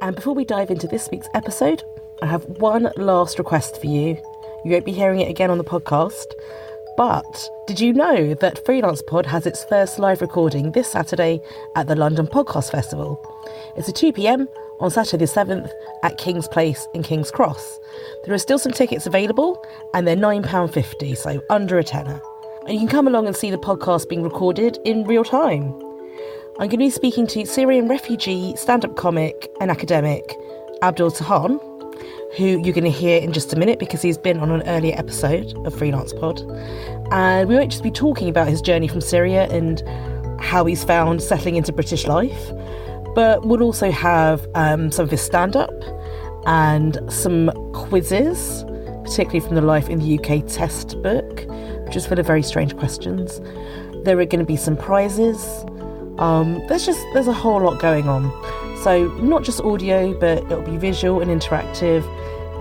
And before we dive into this week's episode, I have one last request for you. You won't be hearing it again on the podcast, but did you know that Freelance Pod has its first live recording this Saturday at the London Podcast Festival? It's at 2 p.m. on Saturday the 7th at King's Place in King's Cross. There are still some tickets available and they're £9.50, so under a tenner. And you can come along and see the podcast being recorded in real time. I'm going to be speaking to Syrian refugee, stand-up comic and academic Abdul Tahan, who you're going to hear in just a minute because he's been on an earlier episode of Freelance Pod. And we won't just be talking about his journey from Syria and how he's found settling into British life, but we'll also have some of his stand-up and some quizzes, particularly from the Life in the UK test book, which is full of very strange questions. There are going to be some prizes. There's a whole lot going on. So not just audio, but it'll be visual and interactive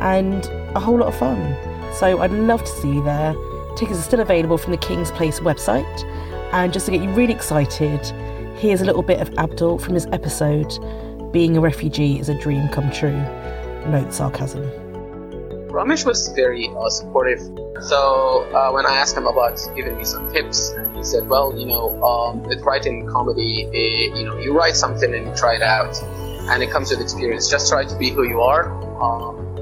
and a whole lot of fun. So I'd love to see you there. Tickets are still available from the King's Place website. And just to get you really excited, here's a little bit of Abdul from his episode, Being a Refugee is a Dream Come True. Note sarcasm. Ramesh was very supportive. So when I asked him about giving me some tips, he said, well, with writing comedy, you write something and you try it out, and it comes with experience. Just try to be who you are.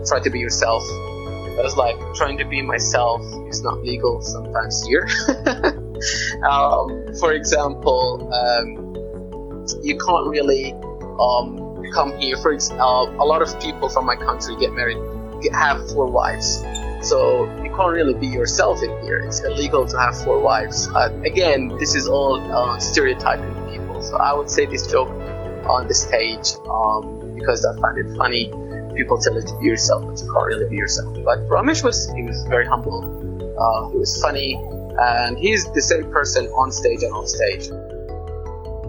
Try to be yourself. I was like, trying to be myself is not legal sometimes here. For example, you can't really come here. A lot of people from my country get married, have 4 wives. So you can't really be yourself in here. It's illegal to have 4 wives. Again, this is all stereotyping people. So I would say this joke on the stage because I find it funny. People tell you to be yourself, but you can't really be yourself. But Ramesh was very humble. He was funny, and he's the same person on stage and off stage.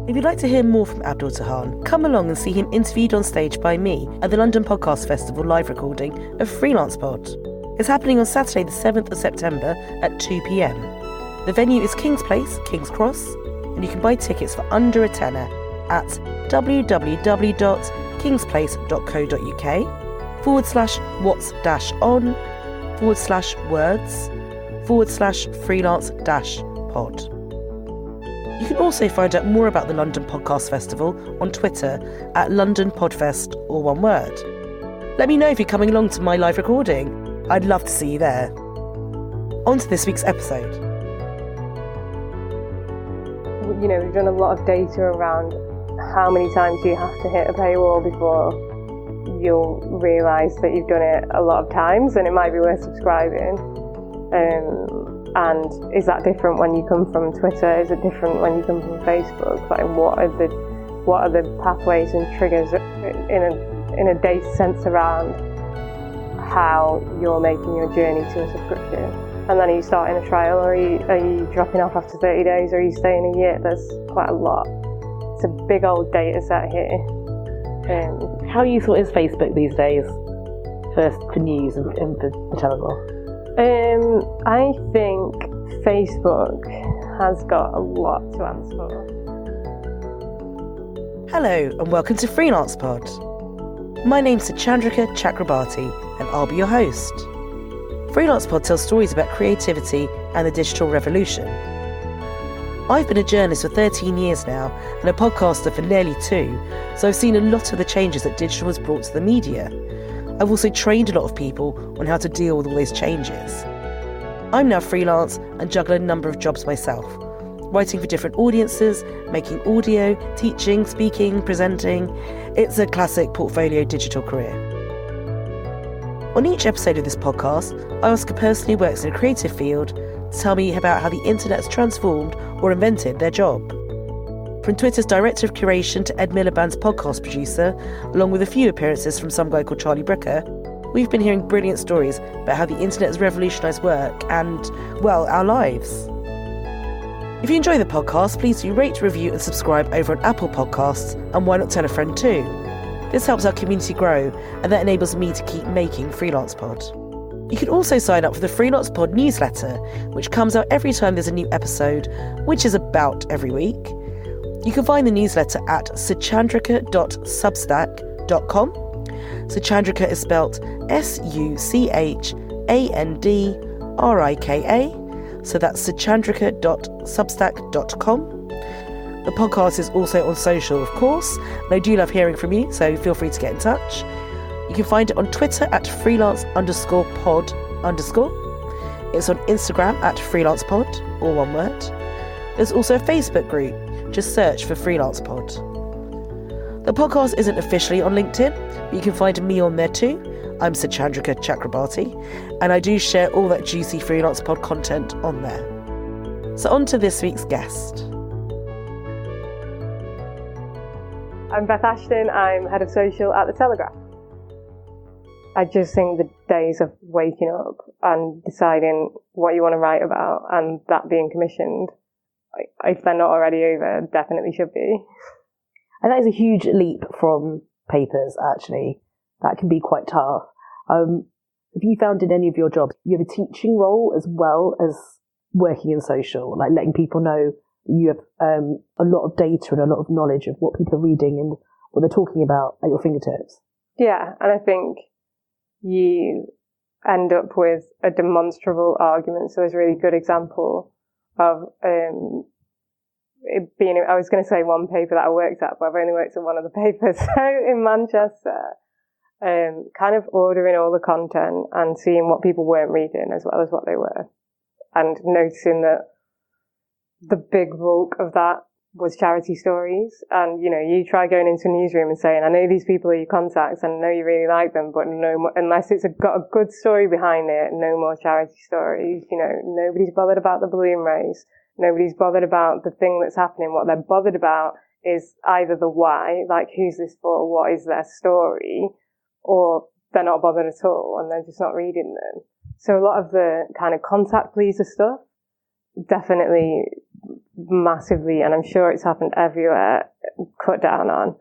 If you'd like to hear more from Abdul Tahan, come along and see him interviewed on stage by me at the London Podcast Festival live recording of Freelance Pod. It's happening on Saturday the 7th of September at 2 p.m. The venue is King's Place, King's Cross, and you can buy tickets for under a tenner at www.kingsplace.co.uk/whats-on/words/freelance-pod. You can also find out more about the London Podcast Festival on Twitter at London Podfest, all one word. Let me know if you're coming along to my live recording. I'd love to see you there. On to this week's episode. We've done a lot of data around how many times you have to hit a paywall before you'll realise that you've done it a lot of times and it might be worth subscribing. And is that different when you come from Twitter? Is it different when you come from Facebook? Like, what are the pathways and triggers in a data sense around how you're making your journey to a subscription? And then are you starting a trial, or are you dropping off after 30 days, or are you staying a year? There's quite a lot. It's a big old data set here. How useful is Facebook these days for news and for the Telegraph? I think Facebook has got a lot to answer for. Hello and welcome to Freelance Pod. My name's Suchandrika Chakrabarti and I'll be your host. Freelance Pod tells stories about creativity and the digital revolution. I've been a journalist for 13 years now and a podcaster for nearly 2, so I've seen a lot of the changes that digital has brought to the media. I've also trained a lot of people on how to deal with all those changes. I'm now freelance and juggle a number of jobs myself, writing for different audiences, making audio, teaching, speaking, presenting. It's a classic portfolio digital career. On each episode of this podcast, I ask a person who works in a creative field to tell me about how the internet has transformed or invented their job. From Twitter's director of curation to Ed Miliband's podcast producer, along with a few appearances from some guy called Charlie Brooker, we've been hearing brilliant stories about how the internet has revolutionised work and, well, our lives. If you enjoy the podcast, please do rate, review and subscribe over on Apple Podcasts, and why not tell a friend too? This helps our community grow, and that enables me to keep making Freelance Pod. You can also sign up for the Freelance Pod newsletter, which comes out every time there's a new episode, which is about every week. You can find the newsletter at suchandrika.substack.com. suchandrika.com. Suchandrika is spelt Suchandrika. So that's suchandrika.substack.com. The podcast is also on social, of course, and I do love hearing from you, so feel free to get in touch. You can find it on Twitter at freelance_pod_. It's on Instagram at freelancepod, all one word. There's also a Facebook group. Just search for Freelance Pod. The podcast isn't officially on LinkedIn, but you can find me on there too. I'm Suchandrika Chakrabarti, and I do share all that juicy Freelance Pod content on there. So on to this week's guest. I'm Beth Ashton, I'm head of social at the Telegraph. I just think the days of waking up and deciding what you want to write about and that being commissioned, if they're not already over, definitely should be. And that is a huge leap from papers, actually. That can be quite tough. Have you found in any of your jobs, you have a teaching role as well as working in social, like letting people know you have a lot of data and a lot of knowledge of what people are reading and what they're talking about at your fingertips? Yeah, and I think you end up with a demonstrable argument. So there's a really good example of it being, I was going to say one paper that I worked at, but I've only worked at one of the papers. So in Manchester, kind of ordering all the content and seeing what people weren't reading as well as what they were, and noticing that the big bulk of that was charity stories. And, you know, you try going into a newsroom and saying, I know these people are your contacts and I know you really like them, but no more, unless it's got a good story behind it, no more charity stories. You know, nobody's bothered about the balloon race. Nobody's bothered about the thing that's happening. What they're bothered about is either the why, like who's this for, what is their story, or they're not bothered at all and they're just not reading them. So a lot of the kind of contact pleaser stuff, definitely massively, and I'm sure it's happened everywhere, cut down on.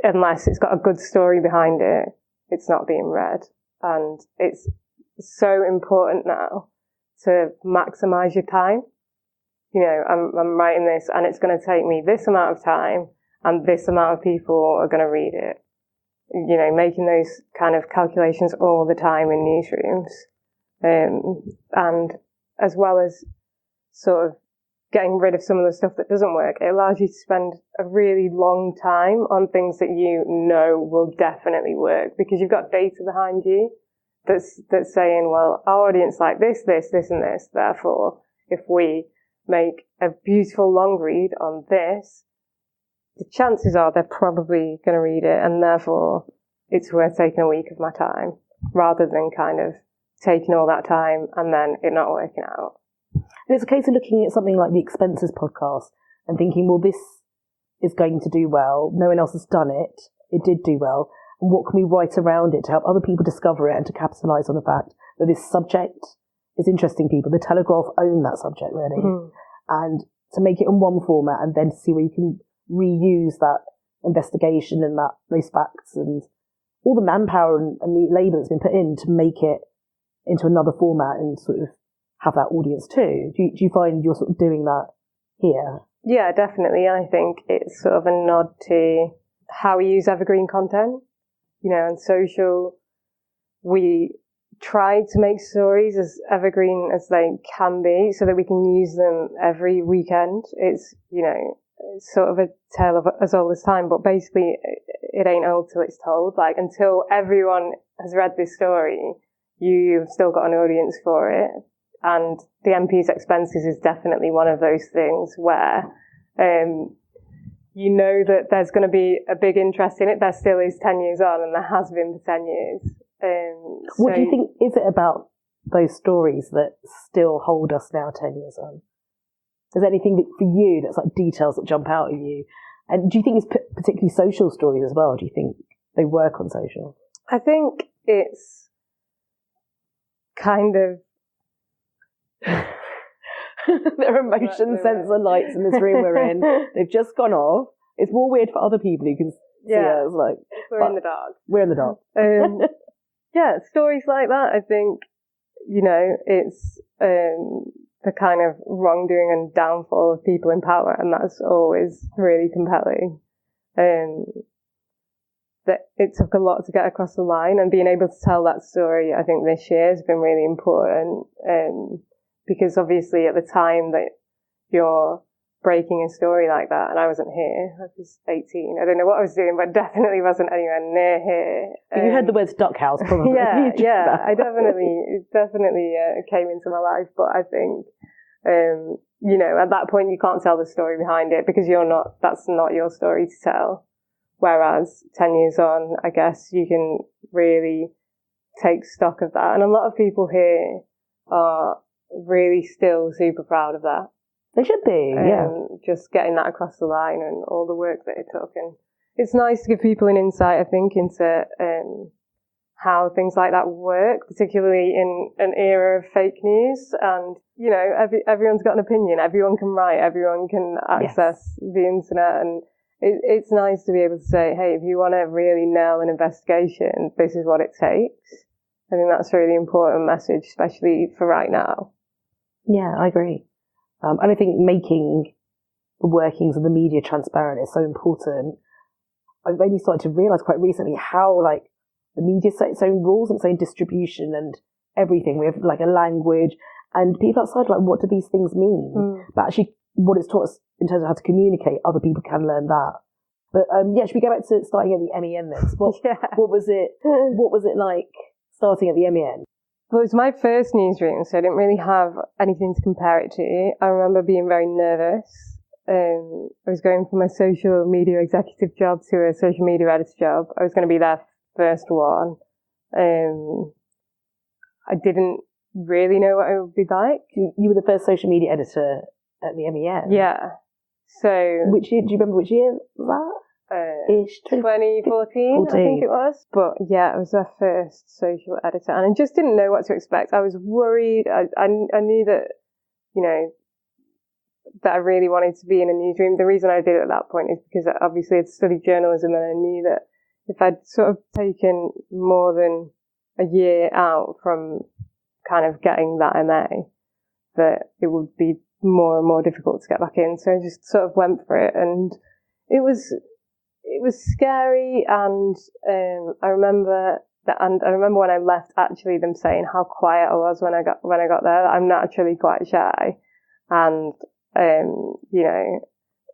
Unless it's got a good story behind it, it's not being read. And it's so important now to maximize your time. You know, I'm writing this and it's going to take me this amount of time and this amount of people are going to read it. You know, making those kind of calculations all the time in newsrooms. And as well as sort of getting rid of some of the stuff that doesn't work, it allows you to spend a really long time on things that you know will definitely work because you've got data behind you that's saying, well, our audience like this, and this. Therefore, if we make a beautiful long read on this, the chances are they're probably going to read it, and therefore it's worth taking a week of my time rather than kind of taking all that time and then it not working out. And it's a case of looking at something like the Expenses podcast and thinking, well, this is going to do well. No one else has done it. It did do well. And what can we write around it to help other people discover it and to capitalise on the fact that this subject is interesting people? The Telegraph own that subject, really. Mm-hmm. And to make it in one format and then to see where you can reuse that investigation and those facts and all the manpower and the labour that's been put in to make it into another format and sort of have that audience too. Do you find you're sort of doing that here? Yeah, definitely. And I think it's sort of a nod to how we use evergreen content. You know, on social, we try to make stories as evergreen as they can be so that we can use them every weekend. It's, you know, it's sort of a tale of us all this time, but basically it ain't old till it's told. Like, until everyone has read this story, you've still got an audience for it. And the MP's Expenses is definitely one of those things where you know that there's going to be a big interest in it. There still is 10 years on, and there has been for 10 years. What do you think is it about those stories that still hold us now 10 years on? Is there anything that, for you that's like details that jump out at you? And do you think it's particularly social stories as well? Do you think they work on social? I think it's kind of... There are motion sensor lights in this room we're in. They've just gone off. It's more weird for other people who can see us. Like, we're in the dark. We're in the dark. Yeah, stories like that, I think, you know, it's the kind of wrongdoing and downfall of people in power, and that's always really compelling. that it took a lot to get across the line, and being able to tell that story, I think this year has been really important, because obviously at the time that you're breaking a story like that, and I wasn't here, I was 18, I don't know what I was doing, but definitely wasn't anywhere near here. You heard the words duck house, probably. yeah, I definitely came into my life, but I think, at that point you can't tell the story behind it, because that's not your story to tell. Whereas 10 years on, I guess you can really take stock of that. And a lot of people here are really still super proud of that. They should be, yeah. Just getting that across the line and all the work that it took. And it's nice to give people an insight, I think, into how things like that work, particularly in an era of fake news. And, everyone's got an opinion. Everyone can write. Everyone can access the internet. And it's nice to be able to say, hey, if you want to really nail an investigation, this is what it takes. I think that's a really important message, especially for right now. Yeah, I agree. And I think making the workings of the media transparent is so important. I've only started to realise quite recently how, the media set its own rules and its own distribution and everything. We have, a language, and people outside are what do these things mean? But actually, what it's taught us in terms of how to communicate, other people can learn that. But should we go back to starting at the MEN then? What was it? What was it like starting at the MEN? Well, it was my first newsroom, so I didn't really have anything to compare it to. I remember being very nervous. I was going from a social media executive job to a social media editor job. I was going to be their first one. I didn't really know what it would be like. You were the first social media editor at the MEN? Yeah. So, which year? Do you remember which year was that? 2014, I think it was. But yeah, it was their first social editor, and I just didn't know what to expect. I was worried. I knew that, that I really wanted to be in a newsroom. The reason I did it at that point is because obviously I'd studied journalism, and I knew that if I'd sort of taken more than a year out from kind of getting that MA, that it would be more and more difficult to get back in. So I just sort of went for it, and it was scary. And I remember when I left, actually them saying how quiet I was when I got there. I'm naturally quite shy, and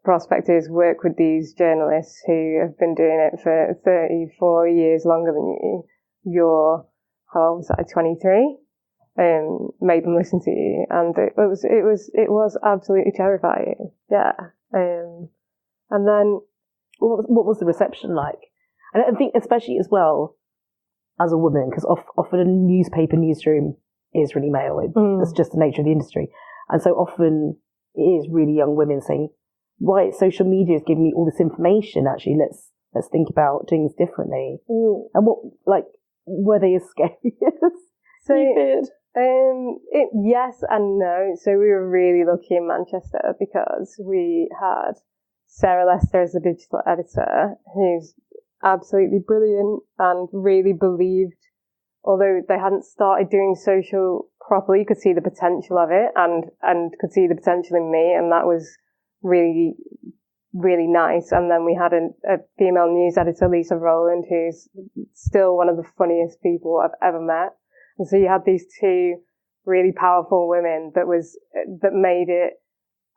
prospect is work with these journalists who have been doing it for 34 years longer than you. You're, how old was I, 23? Made them listen to you, and it was absolutely terrifying. Yeah. And then what was the reception like? And I think especially as well as a woman, because often a newsroom is really male. That's just the nature of the industry, and so often it is really young women saying, "Right, social media is giving me all this information. Actually, let's think about doing this differently." And what were they as scary as you did? Yes and no. So we were really lucky in Manchester because we had Sarah Lester as the digital editor, who's absolutely brilliant and really believed, although they hadn't started doing social properly, could see the potential of it and could see the potential in me, and that was really, really nice. And then we had a female news editor, Lisa Rowland, who's still one of the funniest people I've ever met. And so you had these two really powerful women that made it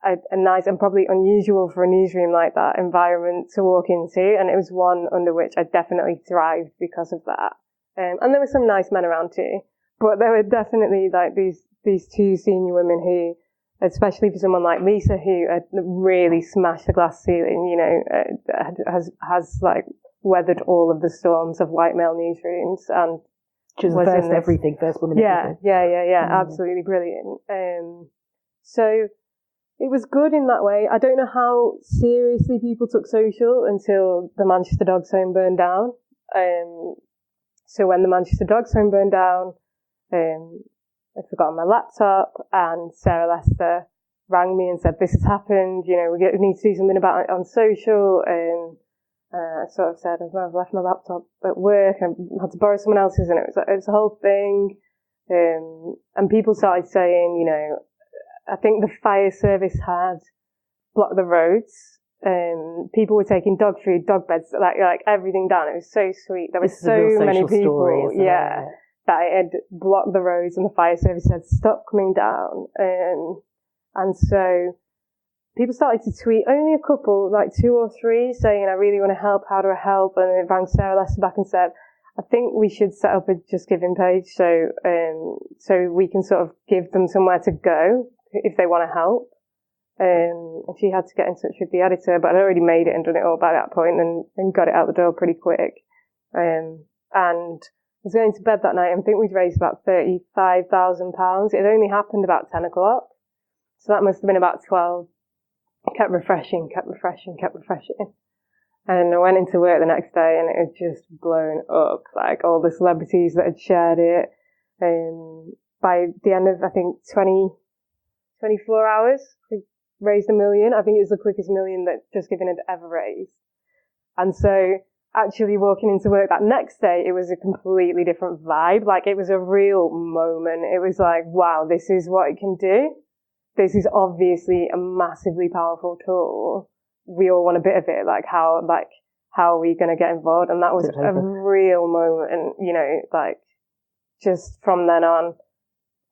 a nice and probably unusual for a newsroom like that environment to walk into. And it was one under which I definitely thrived because of that. And there were some nice men around too, but there were definitely these two senior women who, especially for someone like Lisa, who had really smashed the glass ceiling, has weathered all of the storms of white male newsrooms, and she was first everything, first woman everything. Yeah, absolutely brilliant. So it was good in that way. I don't know how seriously people took social until the Manchester Dogs home burned down. So when the Manchester Dogs home burned down, I'd forgotten my laptop, and Sarah Lester rang me and said, "This has happened, we need to do something about it on social." And I sort of said, I've left my laptop at work and had to borrow someone else's, and it was a whole thing. And people started saying, I think the fire service had blocked the roads, people were taking dog food, dog beds, like everything down. It was so sweet. There were so many people, that it had blocked the roads, and the fire service said, "Stop coming down." And so people started to tweet, only a couple, like 2 or 3, saying, "I really want to help, how do I help?" And it rang Sarah Lester back and said, "I think we should set up a Just Giving page so we can sort of give them somewhere to go if they want to help." And she had to get in touch with the editor, but I'd already made it and done it all by that point and got it out the door pretty quick. And I was going to bed that night, and I think we'd raised about £35,000. It had only happened about 10 o'clock. So that must have been about 12. Kept refreshing. And I went into work the next day, and it had just blown up, like all the celebrities that had shared it. By the end of, I think, 24 hours, we raised $1 million. I think it was the quickest $1 million that Just Giving had ever raised. And so actually walking into work that next day, it was a completely different vibe. Like, it was a real moment. It was like, wow, this is what it can do. This is obviously a massively powerful tool. We all want a bit of it. How are we going to get involved? And that was a real moment. And, you know, like, just from then on,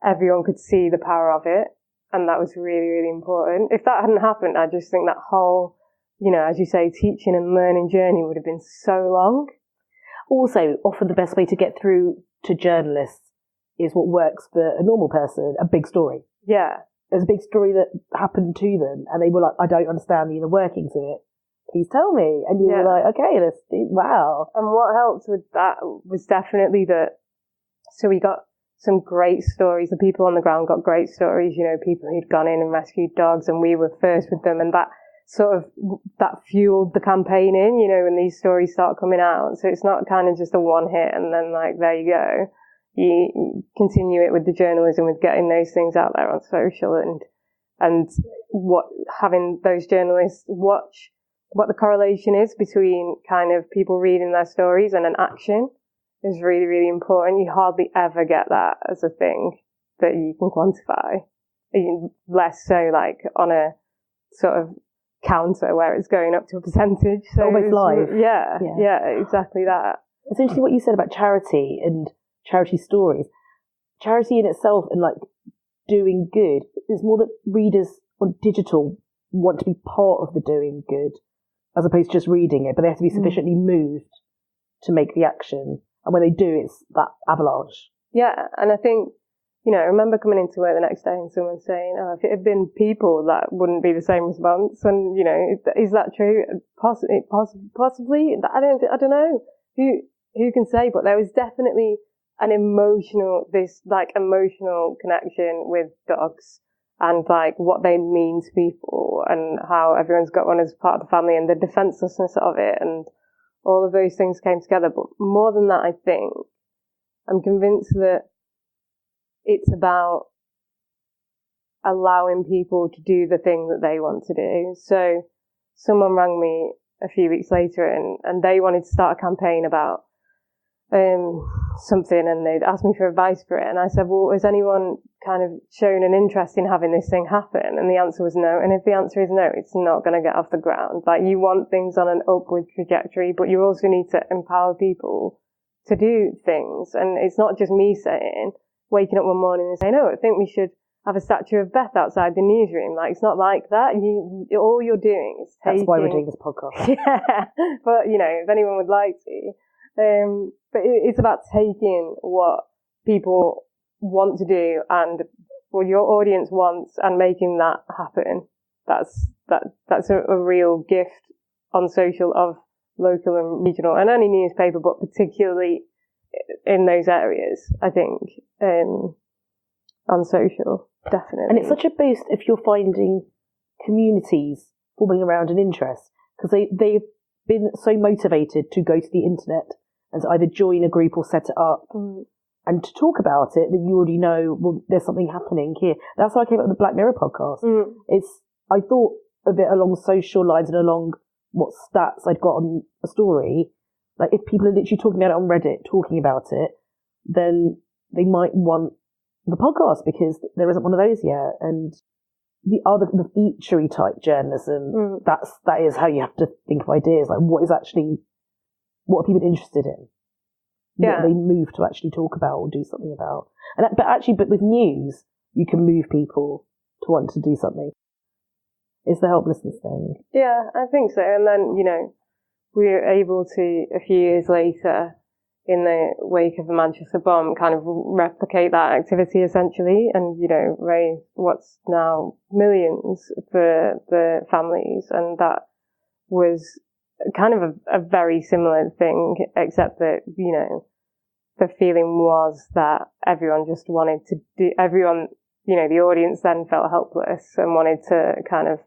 everyone could see the power of it. And that was really, really important. If that hadn't happened, I just think that whole, you know, as you say, teaching and learning journey would have been so long. Also, often the best way to get through to journalists is what works for a normal person, a big story. Yeah. There's a big story that happened to them, and they were like, "I don't understand the inner workings of it. Please tell me." And you were like, "Okay, wow." And what helped with that was definitely that, so we got some great stories. The people on the ground got great stories, you know, people who'd gone in and rescued dogs, and we were first with them, and that fueled the campaigning, you know, when these stories start coming out. So it's not kind of just a one hit and then like, there you go. You continue it with the journalism, with getting those things out there on social, and having those journalists watch what the correlation is between kind of people reading their stories and an action is really, really important. You hardly ever get that as a thing that you can quantify. Less so like on a sort of counter where it's going up to a percentage. So almost live. Yeah, exactly that. It's interesting what you said about charity and charity stories. Charity in itself and like doing good, it's more that readers on digital want to be part of the doing good as opposed to just reading it, but they have to be sufficiently moved to make the action. And when they do, it's that avalanche. Yeah, and I think, you know, I remember coming into work the next day and someone saying, "Oh, if it had been people, that wouldn't be the same response." And, you know, is that true? Possibly. I don't know. Who can say? But there was definitely an emotional connection with dogs and like what they mean to people and how everyone's got one as part of the family and the defenselessness of it, and all of those things came together. But more than that, I think I'm convinced that it's about allowing people to do the thing that they want to do. So someone rang me a few weeks later and they wanted to start a campaign about something, and they'd asked me for advice for it. And I said, "Well, has anyone kind of shown an interest in having this thing happen?" And the answer was no. And if the answer is no, it's not going to get off the ground. Like, you want things on an upward trajectory, but you also need to empower people to do things. And it's not just me waking up one morning and saying, "Oh, I think we should have a statue of Beth outside the newsroom." Like, it's not like that. All you're doing is taking... That's why we're doing this podcast. Yeah. But, you know, if anyone would like to. But it's about taking what people want to do and what your audience wants and making that happen. That's a real gift on social of local and regional and any newspaper, but particularly in those areas, I think, on social, definitely. And it's such a boost if you're finding communities forming around an interest, because they've been so motivated to go to the internet and to either join a group or set it up and to talk about it, that you already know, well, there's something happening here. That's why I came up with the Black Mirror podcast. I thought of it along social lines and along what stats I'd got on a story. Like, if people are literally talking about it on Reddit, talking about it, then they might want the podcast because there isn't one of those yet. And the featurey type journalism, that is how you have to think of ideas. Like, what are people interested in? What are they moved to actually talk about or do something about? But with news, you can move people to want to do something. It's the helplessness thing. Yeah, I think so. And then, we were able to, a few years later, in the wake of the Manchester bomb, kind of replicate that activity essentially and, raise what's now millions for the families. And that was kind of a very similar thing, except that, the feeling was that everyone just wanted to do, the audience then felt helpless and wanted to kind of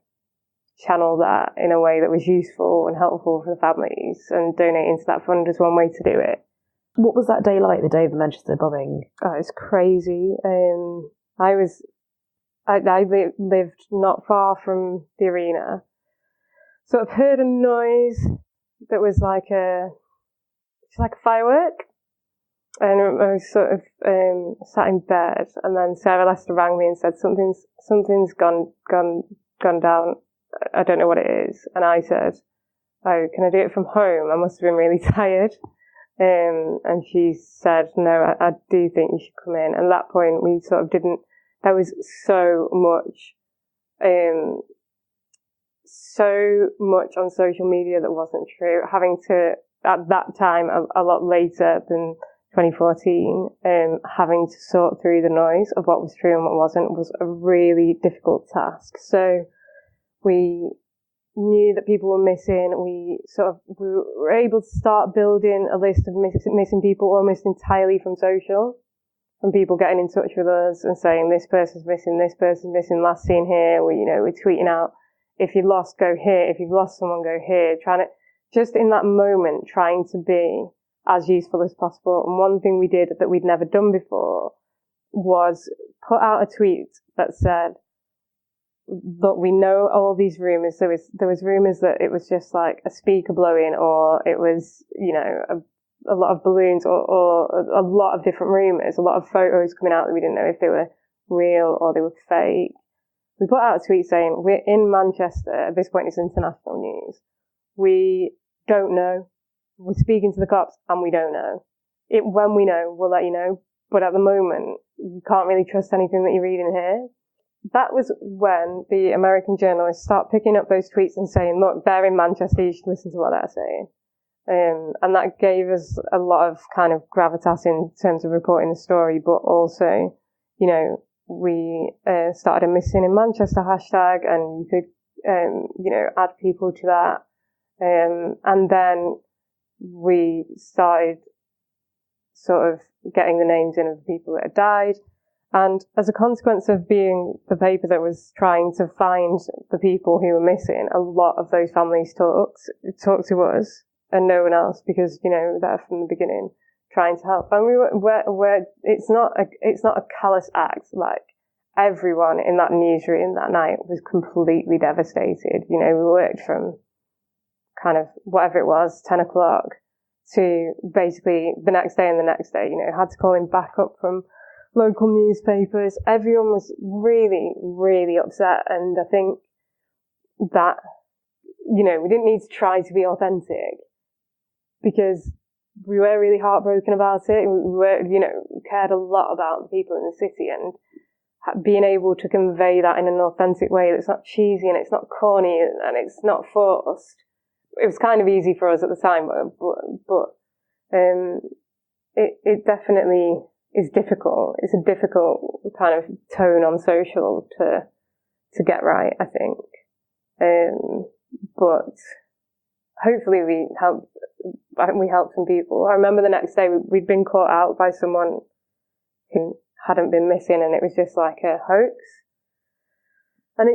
channel that in a way that was useful and helpful for the families, and donating to that fund was one way to do it. What was that day like, the day of the Manchester bombing? Oh, it's crazy. I lived not far from the arena, sort of heard a noise that was like a firework. And I was sort of sat in bed, and then Sarah Lester rang me and said something's gone down. I don't know what it is. And I said, "Oh, can I do it from home? I must have been really tired." And she said, "No, I do think you should come in." And at that point, we sort of didn't. There was so much on social media that wasn't true. Having to, at that time, a lot later than 2014, having to sort through the noise of what was true and what wasn't was a really difficult task. So we knew that people were missing. We were able to start building a list of missing people almost entirely from social, from people getting in touch with us and saying, this person's missing, last seen here. We're tweeting out, if you've lost, go here. If you've lost someone, go here. Just in that moment, trying to be as useful as possible. And one thing we did that we'd never done before was put out a tweet that said, look, we know all these rumours. There was rumours that it was just like a speaker blowing, or it was, a lot of balloons, or a lot of different rumours, a lot of photos coming out that we didn't know if they were real or they were fake. We put out a tweet saying, we're in Manchester. At this point, it's international news. We don't know. We're speaking to the cops and we don't know. When we know, we'll let you know. But at the moment, you can't really trust anything that you're reading here. That was when the American journalists start picking up those tweets and saying, look, they're in Manchester, you should listen to what they're saying. And that gave us a lot of kind of gravitas in terms of reporting the story, but also, we started a Missing in Manchester hashtag, and you could, add people to that. And then we started sort of getting the names in of the people that had died. And as a consequence of being the paper that was trying to find the people who were missing, a lot of those families talked to us and no one else, because, they're from the beginning trying to help. And it's not a callous act. Like, everyone in that newsroom that night was completely devastated. We worked from kind of whatever it was, 10 o'clock, to basically the next day and the next day, had to call in backup from local newspapers. Everyone was really, really upset. And I think that, we didn't need to try to be authentic, because we were really heartbroken about it. We were, cared a lot about the people in the city, and being able to convey that in an authentic way that's not cheesy and it's not corny and it's not forced. It was kind of easy for us at the time, but it definitely is difficult. It's a difficult kind of tone on social to get right, I think. But hopefully we helped some people. I remember the next day we'd been caught out by someone who hadn't been missing, and it was just like a hoax. And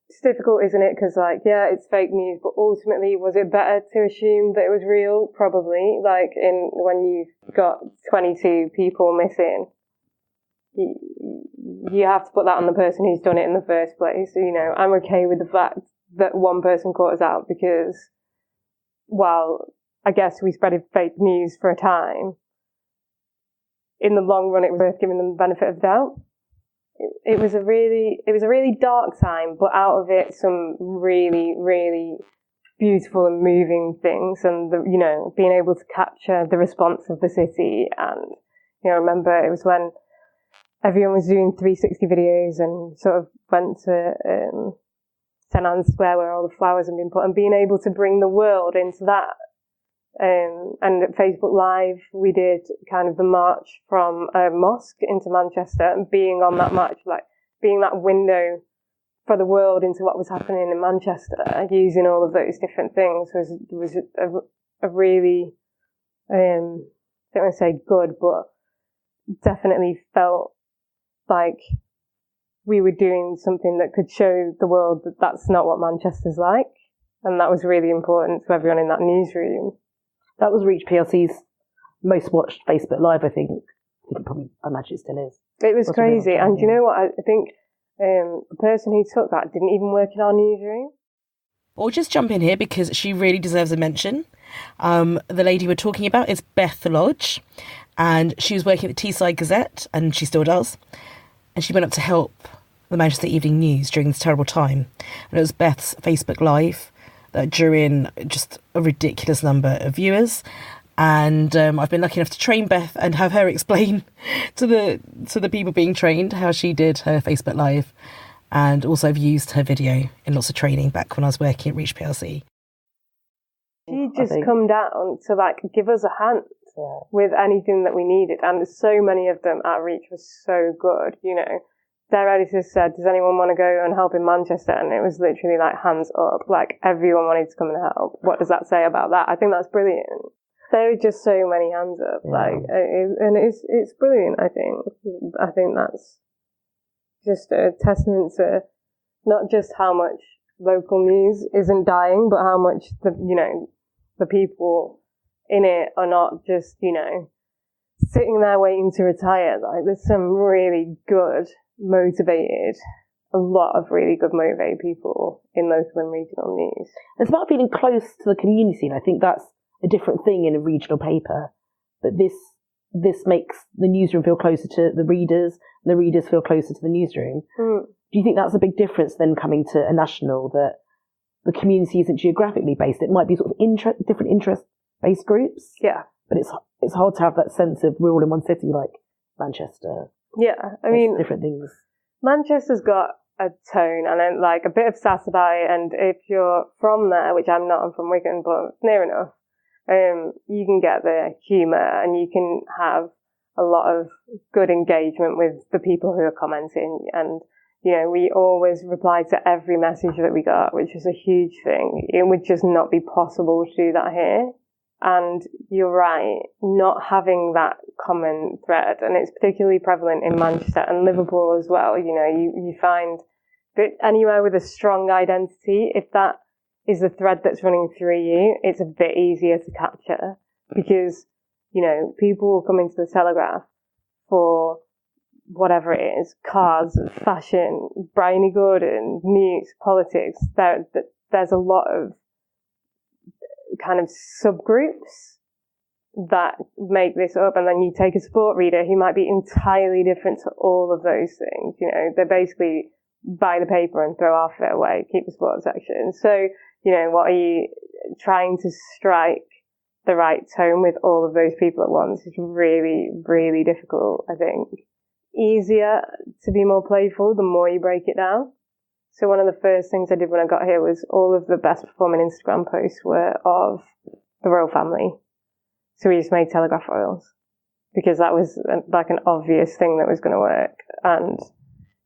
it's difficult, isn't it? Because, it's fake news, but ultimately, was it better to assume that it was real? Probably. When you've got 22 people missing, you have to put that on the person who's done it in the first place. So, I'm okay with the fact that one person caught us out, because while I guess we spread fake news for a time, in the long run, it was worth giving them the benefit of the doubt. it was a really dark time, but out of it some really, really beautiful and moving things, and being able to capture the response of the city. And I remember it was when everyone was doing 360 videos and sort of went to St Anne's Square where all the flowers had been put, and being able to bring the world into that. And at Facebook Live, we did kind of the march from a mosque into Manchester, and being on that march, like being that window for the world into what was happening in Manchester, using all of those different things was a really, I don't want to say good, but definitely felt like we were doing something that could show the world that that's not what Manchester's like. And that was really important to everyone in that newsroom. That was Reach PLC's most watched Facebook Live, I think. I imagine it still is. It was crazy. And you know what? I think the person who took that didn't even work in our newsroom. We'll just jump in here because she really deserves a mention. The lady we're talking about is Beth Lodge, and she was working at the Teesside Gazette, and she still does. And she went up to help the Manchester Evening News during this terrible time. And it was Beth's Facebook Live that drew in just a ridiculous number of viewers. And I've been lucky enough to train Beth and have her explain to the people being trained how she did her Facebook Live. And also I've used her video in lots of training back when I was working at Reach PLC. She just come down to give us a hand with anything that we needed. And so many of them at Reach were so good, Their editor said, does anyone want to go and help in Manchester? And it was literally hands up. Everyone wanted to come and help. What does that say about that? I think that's brilliant. There were just so many hands up. And it's brilliant, I think. I think that's just a testament to not just how much local news isn't dying, but how much the people in it are not just, sitting there waiting to retire. There's some really good, motivated, a lot of really good motivated people in local and regional news. It's about feeling close to the community, and I think that's a different thing in a regional paper. But this makes the newsroom feel closer to the readers, and the readers feel closer to the newsroom. Do you think that's a big difference then coming to a national, that the community isn't geographically based? It might be sort of different interest-based groups. Yeah. But it's hard to have that sense of we're all in one city like Manchester. Yeah, I mean, different things. Manchester's got a tone and a bit of sass about it, and if you're from there, which I'm not, I'm from Wigan, but near enough, you can get the humour and you can have a lot of good engagement with the people who are commenting. And, we always replied to every message that we got, which was a huge thing. It would just not be possible to do that here. And you're right, not having that common thread, and it's particularly prevalent in Manchester and Liverpool as well. You find that anywhere with a strong identity, if that is the thread that's running through you, it's a bit easier to capture, because, people will come into the Telegraph for whatever it is, cars, fashion, Bryony Gordon, news, politics. There's a lot of kind of subgroups that make this up, and then you take a sport reader who might be entirely different to all of those things. They basically buy the paper and throw half of it away, keep the sports section. So, what are you trying to strike the right tone with all of those people at once is really, really difficult, I think. Easier to be more playful the more you break it down. So one of the first things I did when I got here was all of the best performing Instagram posts were of the royal family. So we just made Telegraph royals, because that was an obvious thing that was going to work. And,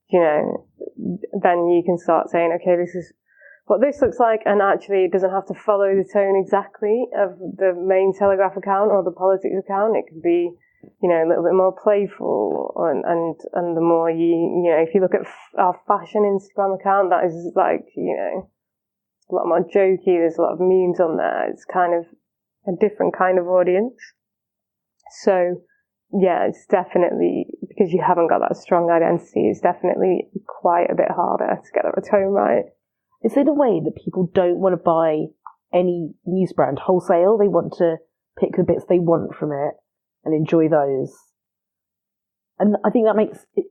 then you can start saying, okay, this is what this looks like. And actually it doesn't have to follow the tone exactly of the main Telegraph account or the politics account. It could be, a little bit more playful, and the more if you look at our fashion Instagram account, that is a lot more jokey. There's a lot of memes on there. It's kind of a different kind of audience. So yeah, it's definitely, because you haven't got that strong identity, it's definitely quite a bit harder to get the tone right. It's in a way that people don't want to buy any news brand wholesale. They want to pick the bits they want from it and enjoy those. And I think that makes it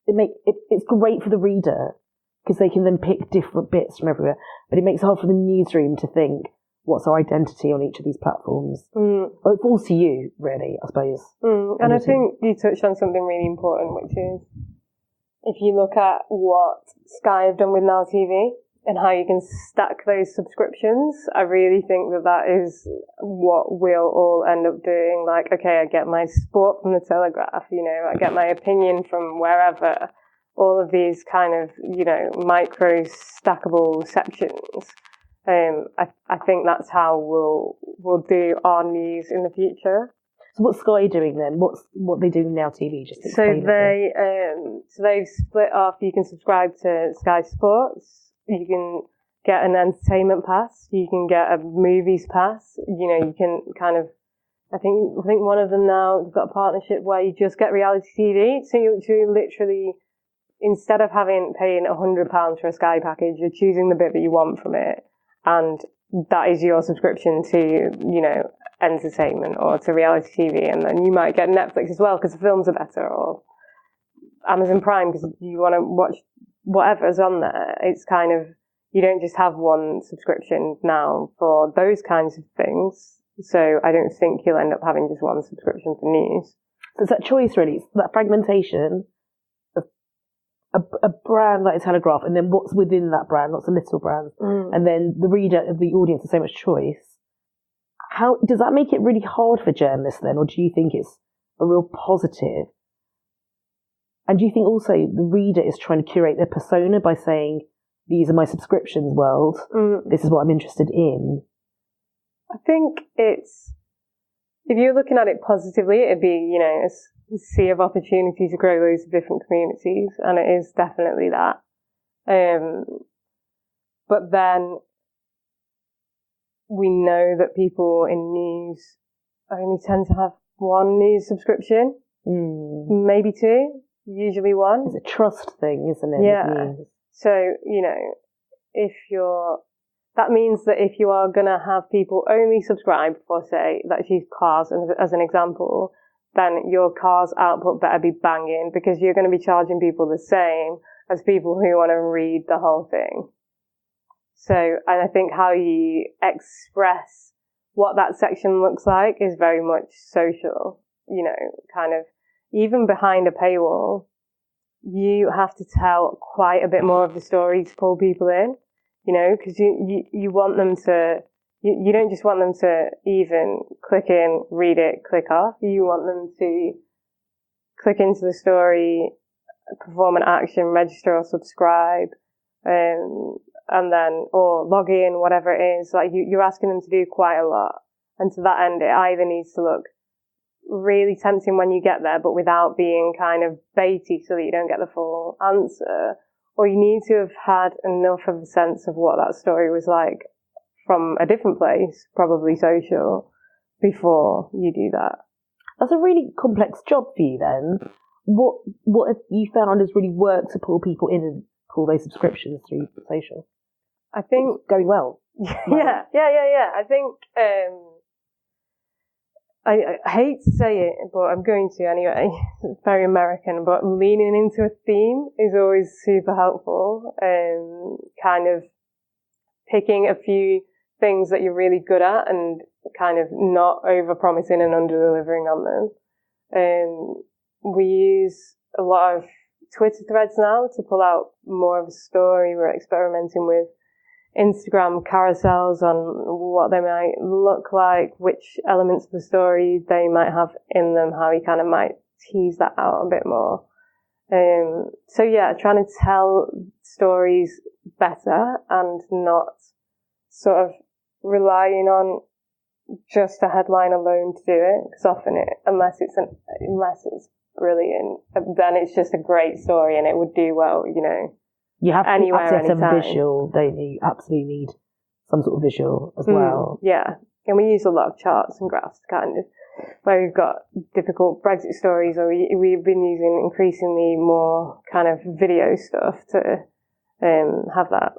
it's great for the reader because they can then pick different bits from everywhere. But it makes it hard for the newsroom to think, what's our identity on each of these platforms? Well, it falls to you, really, I suppose. And I think you touched on something really important, which is if you look at what Sky have done with Now TV and how you can stack those subscriptions, I really think that is what we'll all end up doing. Like, okay, I get my sport from the Telegraph, I get my opinion from wherever, all of these kind of, micro stackable sections. I think that's how we'll do our news in the future. So what's Sky doing then? What are they doing Now TV? Just explain they've split off. You can subscribe to Sky Sports. You can get an entertainment pass. You can get a movies pass. You can kind of. I think one of them now they've got a partnership where you just get reality TV. So you literally, instead of paying £100 for a Sky package, you're choosing the bit that you want from it, and that is your subscription to entertainment or to reality TV. And then you might get Netflix as well because the films are better, or Amazon Prime because you want to watch whatever's on there. It's kind of, you don't just have one subscription now for those kinds of things. So I don't think you'll end up having just one subscription for news. So it's that choice, really. It's that fragmentation of a brand like a Telegraph, and then what's within that brand, lots of little brands. And then the reader, the audience has so much choice. How does that make it really hard for journalists then, or do you think it's a real positive? And do you think also the reader is trying to curate their persona by saying, these are my subscriptions world, this is what I'm interested in? I think it's, if you're looking at it positively, it'd be, a sea of opportunity to grow loads of different communities, and it is definitely that. But then we know that people in news only tend to have one news subscription, maybe two, usually one. It's a trust thing, isn't it? Yeah. So, that means that if you are going to have people only subscribe for, say, let's use cars as an example, then your car's output better be banging, because you're going to be charging people the same as people who want to read the whole thing. So, and I think how you express what that section looks like is very much social, kind of, even behind a paywall, you have to tell quite a bit more of the story to pull people in, because you want them to, you don't just want them to even click in, read it, click off. You want them to click into the story, perform an action, register or subscribe, and then, or log in, whatever it is. Like you're asking them to do quite a lot. And to that end, it either needs to look really tempting when you get there, but without being kind of baity so that you don't get the full answer, or you need to have had enough of a sense of what that story was like from a different place, probably social, before you do that. That's a really complex job for you then. What have you found has really worked to pull people in and pull those subscriptions through social? I think it's going well. Yeah. I think I hate to say it, but I'm going to anyway. It's very American, but leaning into a theme is always super helpful. Kind of picking a few things that you're really good at and kind of not over-promising and under-delivering on them. We use a lot of Twitter threads now to pull out more of a story. We're experimenting with Instagram carousels on what they might look like, which elements of the story they might have in them, how you kind of might tease that out a bit more. So yeah, trying to tell stories better and not sort of relying on just a headline alone to do it, because often unless it's brilliant, then it's just a great story and it would do well, You have anywhere, to have some anytime. visual, don't you? You absolutely need some sort of visual as well. Yeah, and we use a lot of charts and graphs to kind of, where we've got difficult Brexit stories, or we've been using increasingly more kind of video stuff to have that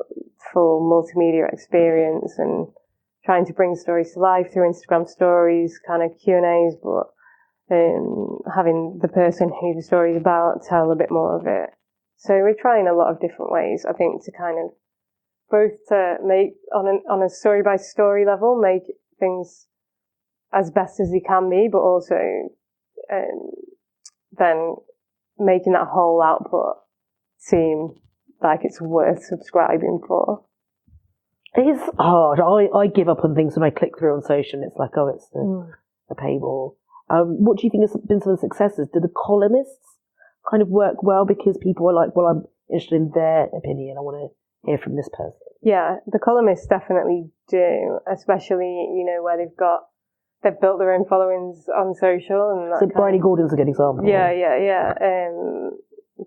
full multimedia experience, and trying to bring stories to life through Instagram stories, kind of Q&As, but having the person who the story's about tell a bit more of it. So we're trying a lot of different ways, I think, to kind of both to make, on a story-by-story level, make things as best as they can be, but also then making that whole output seem like it's worth subscribing for. It is hard. I give up on things when I click through on social and it's like, oh, it's a paywall. What do you think has been some of the successes? Do the columnists kind of work well because people are like, well, I'm interested in their opinion. I want to hear from this person. Yeah, the columnists definitely do, especially, where they've built their own followings on social. And so Bryony Gordon's a good example. Yeah.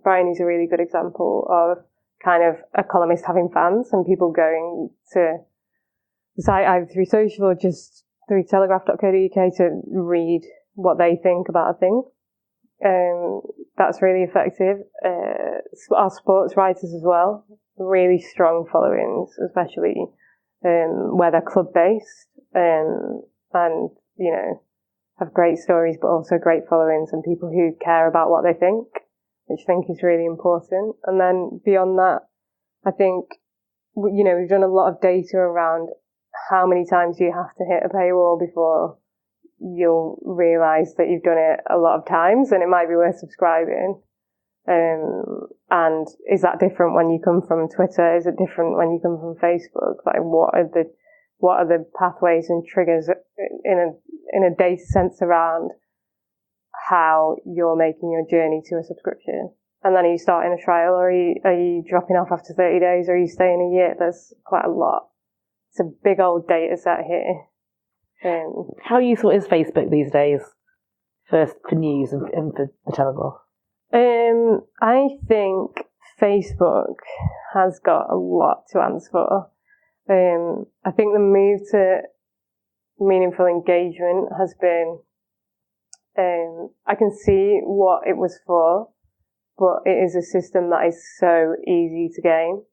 Bryony's a really good example of kind of a columnist having fans and people going to the site either through social or just through telegraph.co.uk to read what they think about a thing. That's really effective. Our sports writers as well, really strong followings, especially where they're club based, and have great stories but also great followings and people who care about what they think, which I think is really important. And then beyond that, I think we've done a lot of data around how many times you have to hit a paywall before you'll realise that you've done it a lot of times and it might be worth subscribing. And is that different when you come from Twitter? Is it different when you come from Facebook? Like, what are the pathways and triggers in a data sense around how you're making your journey to a subscription? And then are you starting a trial, or are you dropping off after 30 days, or are you staying a year? There's quite a lot. It's a big old data set here. How useful is Facebook these days for news and for the Telegraph? I think Facebook has got a lot to answer for. I think the move to meaningful engagement has been, I can see what it was for, but it is a system that is so easy to gain.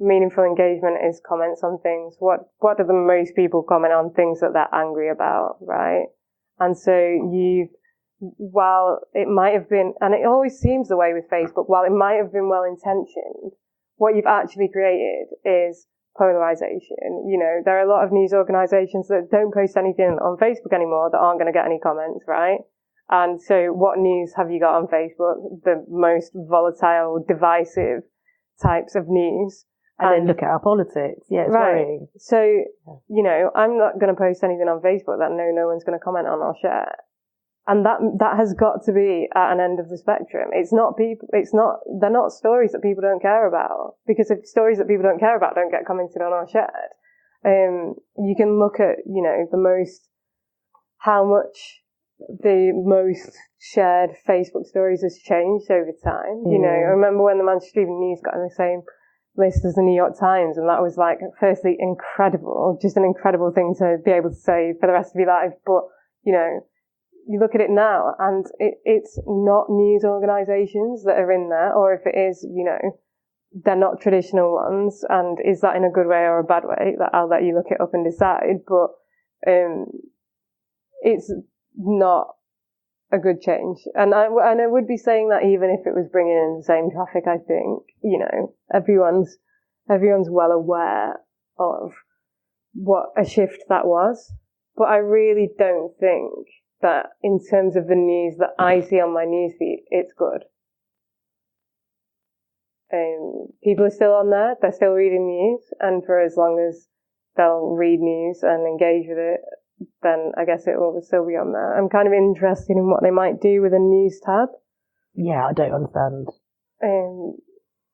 Meaningful engagement is comments on things. What do the most people comment on? Things that they're angry about, right? And so while it might have been, and it always seems the way with Facebook, while it might have been well intentioned, what you've actually created is polarization. There are a lot of news organizations that don't post anything on Facebook anymore that aren't going to get any comments, right? And so what news have you got on Facebook? The most volatile, divisive types of news. And then look at our politics. Yeah, it's worrying. So, I'm not going to post anything on Facebook that no one's going to comment on or share. And that has got to be at an end of the spectrum. They're not stories that people don't care about. Because if stories that people don't care about don't get commented on or shared, you can look at, how much the most shared Facebook stories has changed over time. I remember when the Manchester Evening News got in the same list as the New York Times, and that was like, firstly, incredible, just an incredible thing to be able to say for the rest of your life. But, you look at it now and it's not news organisations that are in there, or if it is, they're not traditional ones. And is that in a good way or a bad way? That I'll let you look it up and decide. But it's not a good change. And I would be saying that even if it was bringing in the same traffic. I think, everyone's well aware of what a shift that was. But I really don't think that in terms of the news that I see on my newsfeed, it's good. People are still on there, they're still reading news, and for as long as they'll read news and engage with it, then I guess it will still be on there. I'm kind of interested in what they might do with a news tab. Yeah, I don't understand.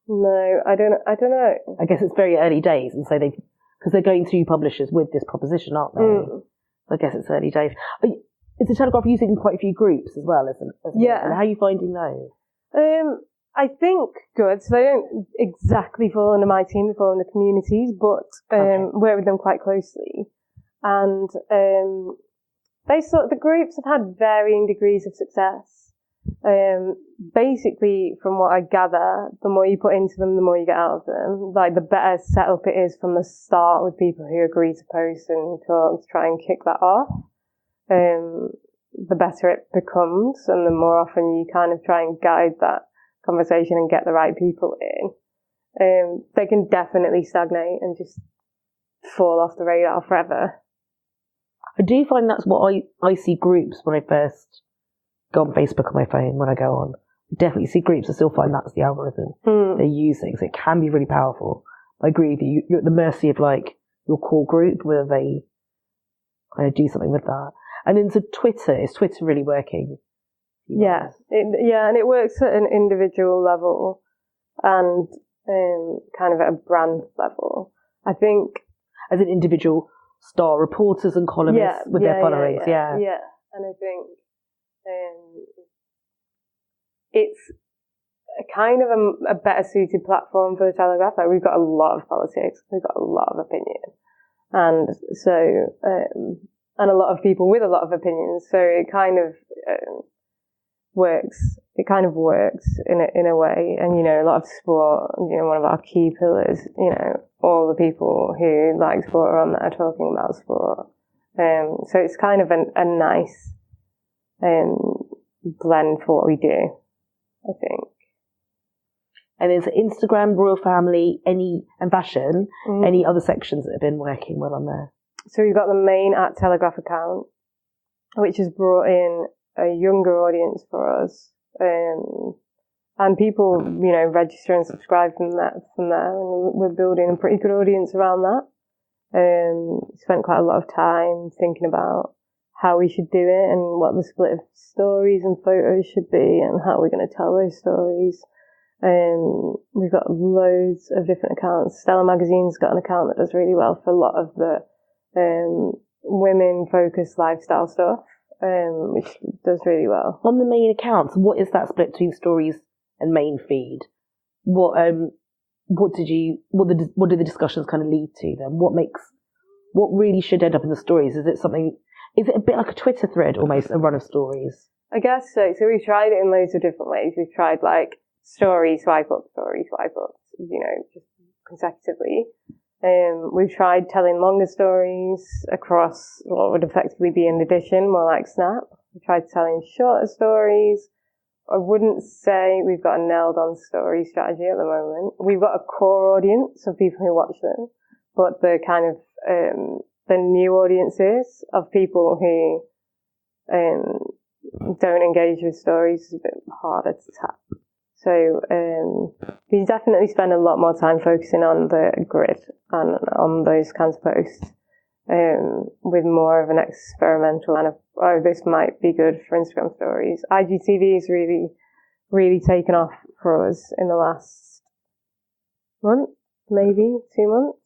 No, I don't know. I guess it's very early days, and so because they're going through publishers with this proposition, aren't they? I guess it's early days. Is the Telegraph using quite a few groups as well, isn't it? Yeah. And how are you finding those? I think good. So they don't exactly fall under my team, they fall under communities, but work with them quite closely. And the groups have had varying degrees of success. Basically, from what I gather, the more you put into them, the more you get out of them. Like, the better setup it is from the start with people who agree to post and talk to try and kick that off. the better it becomes, and the more often you kind of try and guide that conversation and get the right people in, they can definitely stagnate and just fall off the radar forever. I do find that's what I see groups when I first go on Facebook on my phone, when I go on. I definitely see groups. I still find that's the algorithm they're using, so it can be really powerful. I agree with you. You're at the mercy of like your core group, whether they kind of do something with that. And then so Twitter, is Twitter really working? Yeah, and it works at an individual level and kind of at a brand level. I think as an individual star reporters and columnists with their followings, yeah. And I think it's a kind of a better suited platform for the Telegraph. Like, we've got a lot of politics, we've got a lot of opinion, and so and a lot of people with a lot of opinions. So it kind of works. It kind of works in a way. And a lot of sport. One of our key pillars. All the people who like sport are on there talking about sport. So it's kind of a nice blend for what we do, I think. And is Instagram, Royal Family, and fashion, any other sections that have been working well on there? So we've got the main @Telegraph account, which has brought in a younger audience for us, and people, register and subscribe from there. And we're building a pretty good audience around that. Spent quite a lot of time thinking about how we should do it and what the split of stories and photos should be and how we're going to tell those stories. We've got loads of different accounts. Stella Magazine's got an account that does really well for a lot of the women-focused lifestyle stuff, which does really well. On the main accounts, what is that split between stories and main feed? What did the discussions kind of lead to then? What really should end up in the stories? Is it a bit like a Twitter thread almost, a run of stories? I guess so. So we've tried it in loads of different ways. We've tried like story, swipe up, just consecutively. We've tried telling longer stories across what would effectively be an edition, more like Snap. We tried telling shorter stories. I wouldn't say we've got a nailed on story strategy at the moment. We've got a core audience of people who watch them, but the kind of the new audiences of people who don't engage with stories is a bit harder to tap. So we definitely spend a lot more time focusing on the grid and on those kinds of posts, with more of an experimental kind of, this might be good for Instagram stories. IGTV has really, really taken off for us in the last month, maybe 2 months.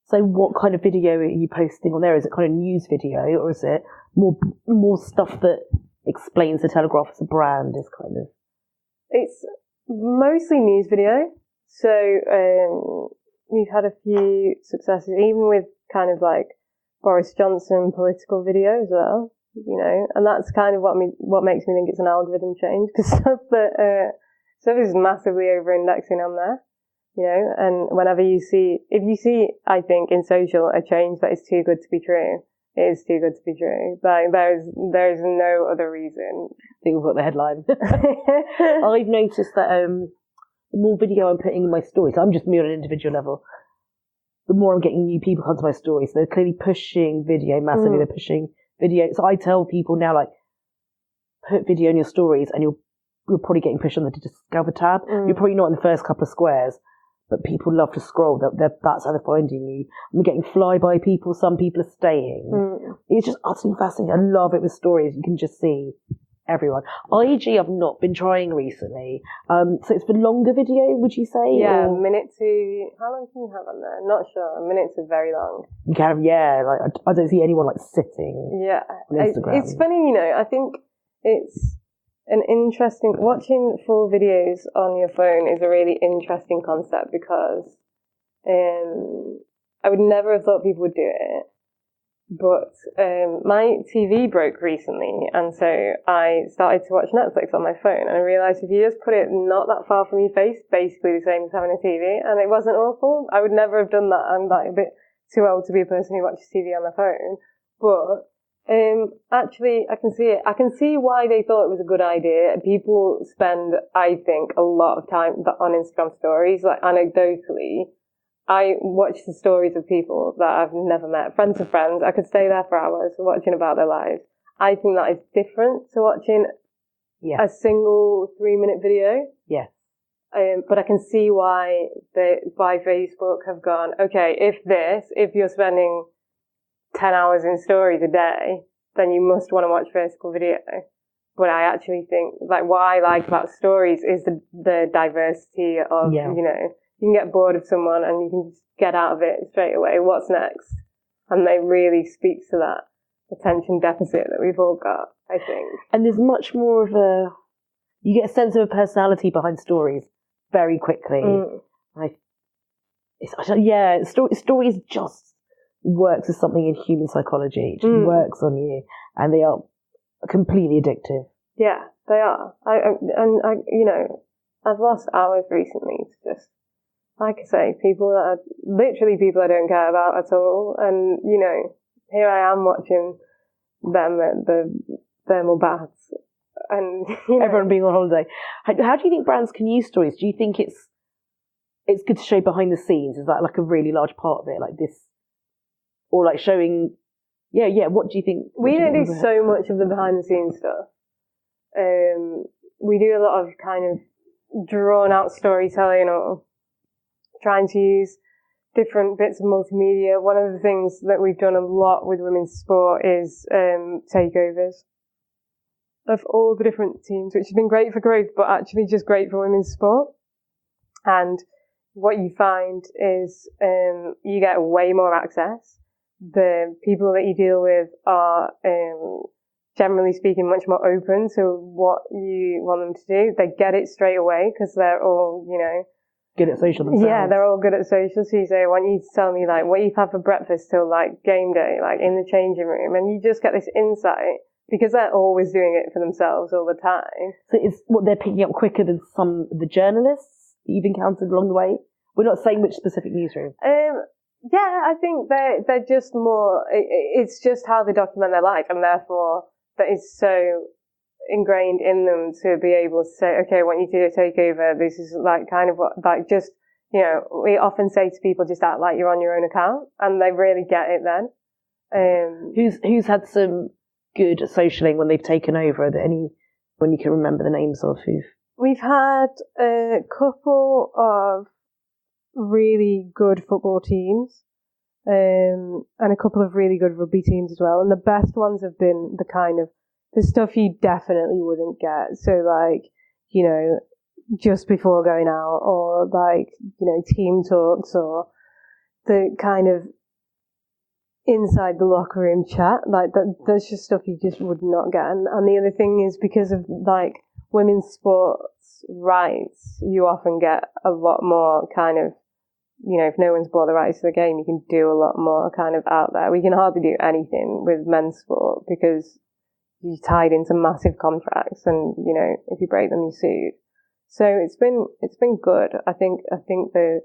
So what kind of video are you posting on there? Is it kind of news video, or is it more stuff that explains the Telegraph as a brand? Is kind of... It's mostly news video. So we've had a few successes, even with kind of like Boris Johnson political video as well, and that's kind of what makes me think it's an algorithm change, because stuff is massively over-indexing on there, and if you see, I think in social, a change that is too good to be true, it is too good to be true. Like, there's no other reason. I think we've got the headline. I've noticed that the more video I'm putting in my stories, I'm just me on an individual level, the more I'm getting new people come to my stories. So they're clearly pushing video massively. They're pushing video. So I tell people now, like, put video in your stories and you're probably getting pushed on the Discover tab. You're probably not in the first couple of squares, but people love to scroll. That's how they're finding you. I'm getting flyby people. Some people are staying. It's just utterly fascinating. I love it with stories. You can just see everyone. IG I've not been trying recently. So it's for longer video, would you say? Yeah, a minute to... How long can you have on there? Not sure. A minute to very long. You can have, like, I don't see anyone, like, sitting on Instagram. It's funny, I think it's an interesting... Watching full videos on your phone is a really interesting concept, because I would never have thought people would do it. But my TV broke recently, and so I started to watch Netflix on my phone, and I realised if you just put it not that far from your face, basically the same as having a TV, and it wasn't awful. I would never have done that. I'm like a bit too old to be a person who watches TV on their phone, but Actually, I can see it. I can see why they thought it was a good idea. People spend, I think, a lot of time on Instagram stories. Like, anecdotally, I watch the stories of people that I've never met, friends of friends. I could stay there for hours watching about their lives. I think that is different to watching a single 3-minute video. Yeah. But I can see why Facebook have gone, okay, if you're spending 10 hours in stories a day, then you must want to watch vertical video. But I actually think, like, what I like about stories is the diversity of, you know, you can get bored of someone and you can just get out of it straight away. What's next? And they really speak to that attention deficit that we've all got, I think. And there's much more of you get a sense of a personality behind stories very quickly. Stories just works as something in human psychology. It just works on you, and they are completely addictive. Yeah, they are. You know, I've lost hours recently to just, like I say, people I don't care about at all. And, you know, here I am watching them at the thermal baths, and you know, everyone being on holiday. How do you think brands can use stories? Do you think it's good to show behind the scenes? Is that like a really large part of it, like this? Or like showing, what do you think? We don't do so much of the behind the scenes stuff. We do a lot of kind of drawn out storytelling or trying to use different bits of multimedia. One of the things that we've done a lot with women's sport is takeovers of all the different teams, which has been great for growth, but actually just great for women's sport. And what you find is you get way more access. The people that you deal with are, generally speaking, much more open to what you want them to do. They get it straight away because they're all, you know, good at social themselves. Yeah, they're all good at social. So you say, I want you to tell me, like, what you've had for breakfast till, like, game day, like, in the changing room. And you just get this insight because they're always doing it for themselves all the time. So it's what they're picking up quicker than some of the journalists you've encountered along the way? We're not saying which specific newsroom. Yeah, I think they're just more, it's just how they document their life, and therefore that is so ingrained in them to be able to say, okay, I want you to do a takeover. This is like kind of what, like, just, you know, we often say to people, just act like you're on your own account, and they really get it then. Who's had some good socialing when they've taken over? When you can remember the names of who? We've had a couple of really good football teams, and a couple of really good rugby teams as well. And the best ones have been the kind of the stuff you definitely wouldn't get. So, like, you know, just before going out, or like, you know, team talks, or the kind of inside the locker room chat. Like, that's just stuff you just would not get. And the other thing is, because of like women's sports rights, you often get a lot more kind of, you know, if no one's bought the rights to the game, you can do a lot more kind of out there. We can hardly do anything with men's sport because you're tied into massive contracts, and, you know, if you break them, you're sued. So it's been good. I think the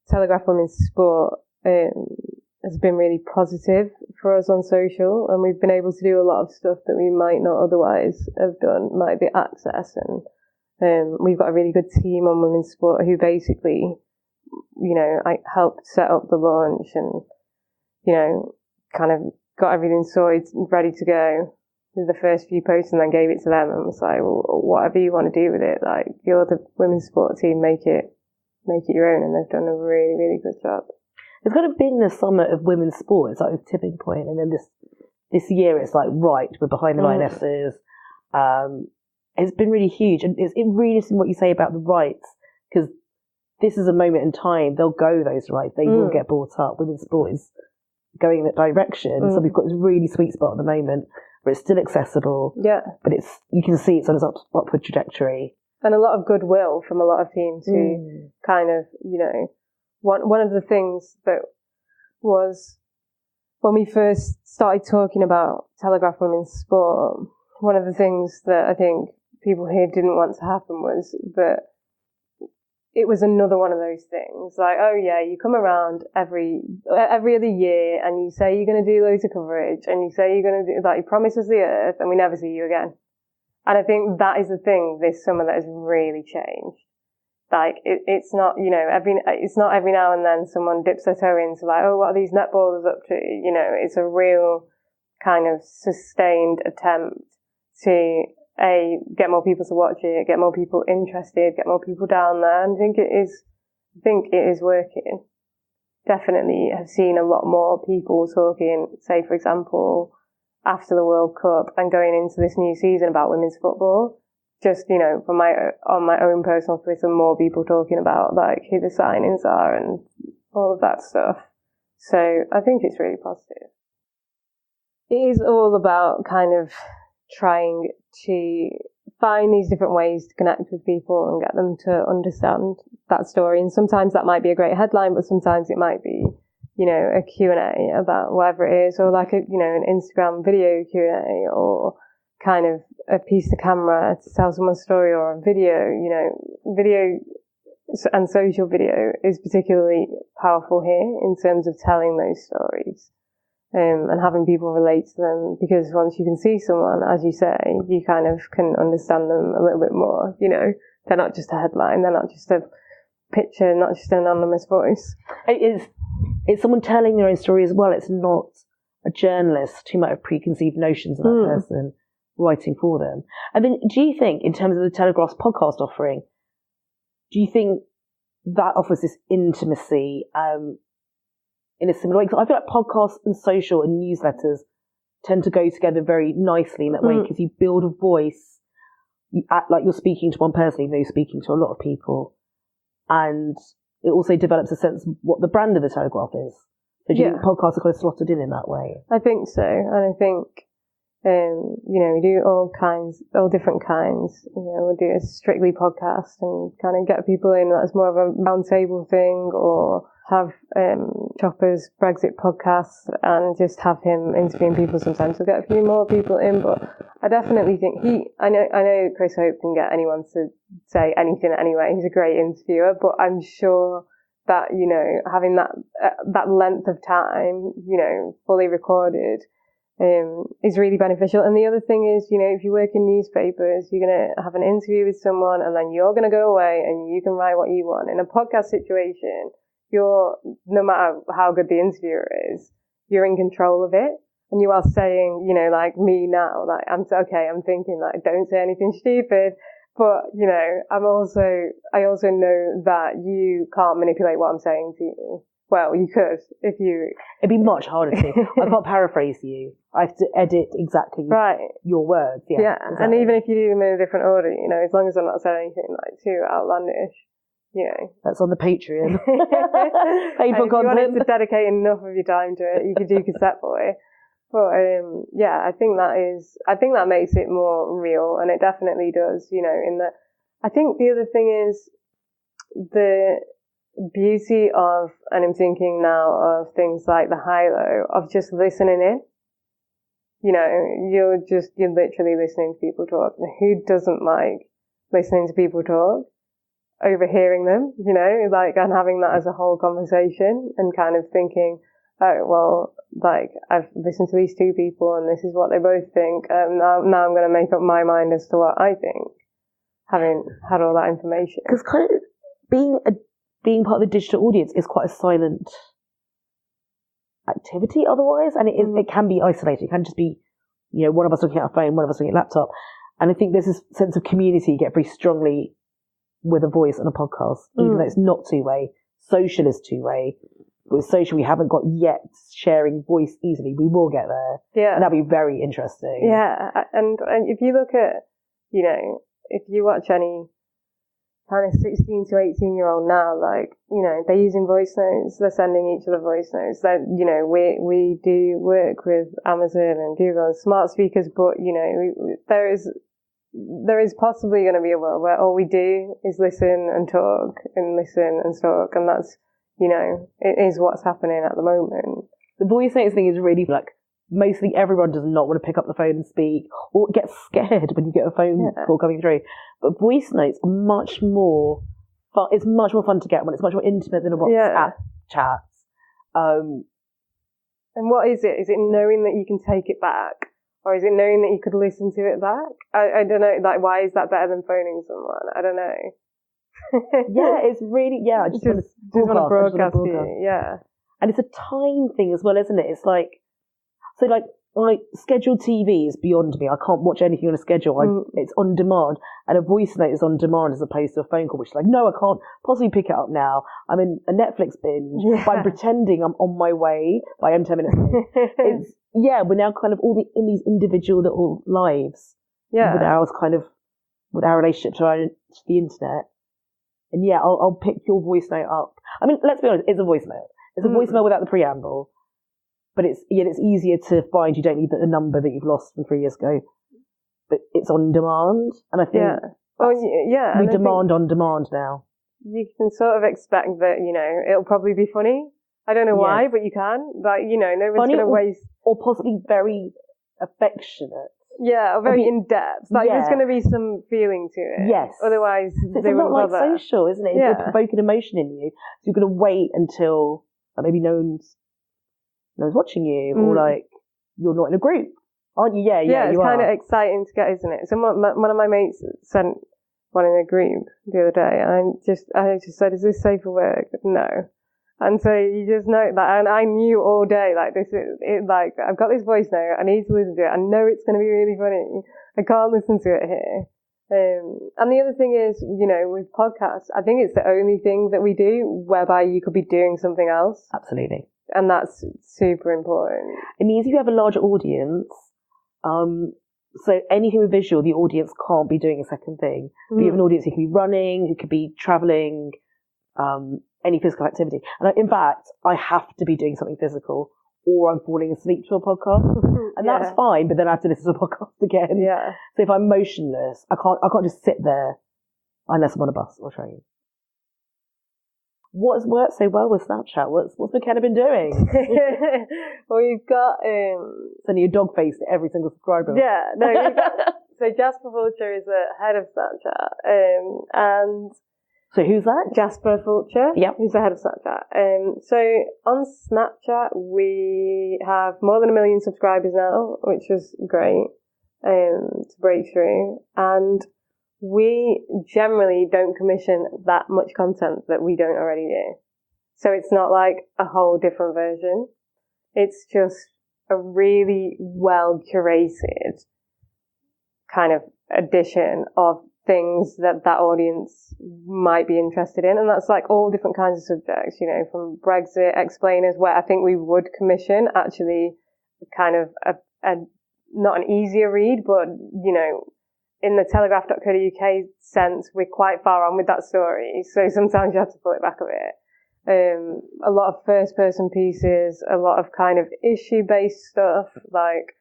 Telegraph Women's Sport has been really positive for us on social, and we've been able to do a lot of stuff that we might not otherwise have done, like the access, and we've got a really good team on women's sport who basically, you know, I helped set up the launch and, you know, kind of got everything sorted, ready to go with the first few posts, and then gave it to them and was like, well, whatever you want to do with it, like, you're the women's sport team, make it your own. And they've done a really, really good job. It's kind of been the summer of women's sport. It's like a tipping point, and then this year it's like, right, we're behind the lionesses. It's been really huge, and it's really interesting what you say about the rights, because this is a moment in time, they'll go those rights, they will get bought up. Women's sport is going in that direction, so we've got this really sweet spot at the moment where it's still accessible, but you can see it's on its upward trajectory. And a lot of goodwill from a lot of teams who kind of, you know, one of the things that was, when we first started talking about Telegraph Women's Sport, one of the things that I think people here didn't want to happen was that it was another one of those things. Like, oh yeah, you come around every other year and you say you're going to do loads of coverage and you say you're going to do, like, you promise us the earth and we never see you again. And I think that is the thing this summer that has really changed. Like, it's not, you know, it's not every now and then someone dips their toe into like, oh, what are these netballers up to? You know, it's a real kind of sustained attempt to get more people to watch it, get more people interested, get more people down there, and I think it is working. Definitely have seen a lot more people talking, say for example, after the World Cup and going into this new season about women's football. Just, you know, on my own personal Twitter, more people talking about like who the signings are and all of that stuff. So I think it's really positive. It is all about kind of trying to find these different ways to connect with people and get them to understand that story. And sometimes that might be a great headline, but sometimes it might be, you know, a Q&A about whatever it is, or like a, you know, an Instagram video Q&A, or kind of a piece to camera to tell someone's story, or a video. You know, video and social video is particularly powerful here in terms of telling those stories. And having people relate to them, because once you can see someone, as you say, you kind of can understand them a little bit more. You know, they're not just a headline, they're not just a picture, not just an anonymous voice. It's someone telling their own story as well. It's not a journalist who might have preconceived notions of that person writing for them. And then, do you think, in terms of the Telegraph's podcast offering, do you think that offers this intimacy in a similar way? Because I feel like podcasts and social and newsletters tend to go together very nicely in that way, because you build a voice, you act like you're speaking to one person, even though you're speaking to a lot of people, and it also develops a sense of what the brand of the Telegraph is. So do you think podcasts are kind of slotted in that way? I think so, and I think you know, we do all different kinds. You know, we'll do a strictly podcast and kind of get people in that's more of a round table thing, or have Chopper's Brexit podcast and just have him interviewing people. Sometimes we'll get a few more people in, but I definitely think I know Chris Hope can get anyone to say anything anyway. He's a great interviewer, but I'm sure that, you know, having that length of time, you know, fully recorded, is really beneficial. And the other thing is, you know, if you work in newspapers, you're going to have an interview with someone and then you're going to go away and you can write what you want. In a podcast situation, no matter how good the interviewer is, you're in control of it. And you are saying, you know, like me now, like, I'm thinking, like, don't say anything stupid. But, you know, I also know that you can't manipulate what I'm saying to you. Well, you could if you. It'd be much harder to. I can't paraphrase you. I have to edit exactly your words. Yeah, exactly. And even if you do them in a different order, you know, as long as I'm not saying anything like too outlandish, you know. That's on the Patreon. Paid for content. If you wanted to dedicate enough of your time to it, you could do Cassette Boy. But I think that makes it more real, and it definitely does. You know, I think the other thing is the beauty of, and I'm thinking now of things like the high-low, of just listening in. You know, you're literally listening to people talk. Who doesn't like listening to people talk? Overhearing them, you know, like, and having that as a whole conversation and kind of thinking, oh, well, like, I've listened to these two people and this is what they both think. Now I'm going to make up my mind as to what I think, having had all that information. Because kind of being part of the digital audience is quite a silent activity otherwise, and it can be isolated. It can just be, you know, one of us looking at a phone, one of us looking at a laptop. And I think there's this sense of community you get very strongly with a voice on a podcast, even though it's not two-way. Social is two-way. With social, we haven't got yet sharing voice easily. We will get there. Yeah. And that'll be very interesting. Yeah. And if you look at, you know, if you watch any kind of 16 to 18-year-old now, like, you know, they're using voice notes, they're sending each other voice notes. You know, we do work with Amazon and Google and smart speakers, but, you know, there is possibly going to be a world where all we do is listen and talk and listen and talk, and that's, you know, it is what's happening at the moment. The voice notes thing is really, like, mostly everyone does not want to pick up the phone and speak, or get scared when you get a phone call coming through. But voice notes are much more fun. It's much more fun to get one. It's much more intimate than a WhatsApp chat. And what is it? Is it knowing that you can take it back? Or is it knowing that you could listen to it back? I don't know. Like, why is that better than phoning someone? I don't know. It's really, I just want to broadcast you. Yeah. And it's a time thing as well, isn't it? It's like, so like scheduled TV is beyond me. I can't watch anything on a schedule. It's on demand. And a voice note is on demand as opposed to a phone call, which is like, no, I can't possibly pick it up now. I'm in a Netflix binge, but I'm pretending I'm on my way, but I am 10 minutes late. We're now kind of all in these individual little lives. Yeah. With our relationship to the internet. And I'll pick your voice note up. I mean, let's be honest, it's a voice note. It's a voicemail without the preamble. But it's easier to find. You don't need the number that you've lost from 3 years ago. But it's on demand. And I think we demand on demand now. You can sort of expect that, it'll probably be funny. I don't know why, but you can. Like, nobody's going to waste... Or possibly very affectionate. Yeah, or very in-depth. Like, there's going to be some feeling to it. Yes. Otherwise, they wouldn't bother. It's not like social, isn't it? It's provoking emotion in you. So you're going to wait until maybe no one's watching you, or like, you're not in a group. Aren't you? Yeah, it's kind of exciting to get, isn't it? So one of my mates sent one in a group the other day, and I just said, is this safe for work? No. And so you just know that, and I knew all day, like, this is it. Like, I've got this voice note, I need to listen to it. I know it's going to be really funny. I can't listen to it here. And the other thing is, with podcasts, I think it's the only thing that we do whereby you could be doing something else. Absolutely. And that's super important. It means you have a larger audience. So anything with visual, the audience can't be doing a second thing. But you have an audience who could be running, who could be travelling, any physical activity. And in fact, I have to be doing something physical, or I'm falling asleep to a podcast. And that's fine, but then I have to listen to the podcast again. Yeah. So if I'm motionless, I can't just sit there unless I'm on a bus or train. What has worked so well with Snapchat? What's McKenna been doing? Well, you've got sending your dog face to every single subscriber. Yeah, no. So Jasper Fulcher is the head of Snapchat, and so who's that? Jasper Fulcher. Yep. Who's the head of Snapchat. So on Snapchat we have more than 1 million subscribers now, which is great to break through, and we generally don't commission that much content that we don't already do. So it's not like a whole different version. It's just a really well curated kind of addition of things that audience might be interested in. And that's like all different kinds of subjects, from Brexit explainers, where I think we would commission actually kind of a not an easier read, but, in the Telegraph.co.uk sense, we're quite far on with that story. So sometimes you have to pull it back a bit. A lot of first person pieces, a lot of kind of issue based stuff, like,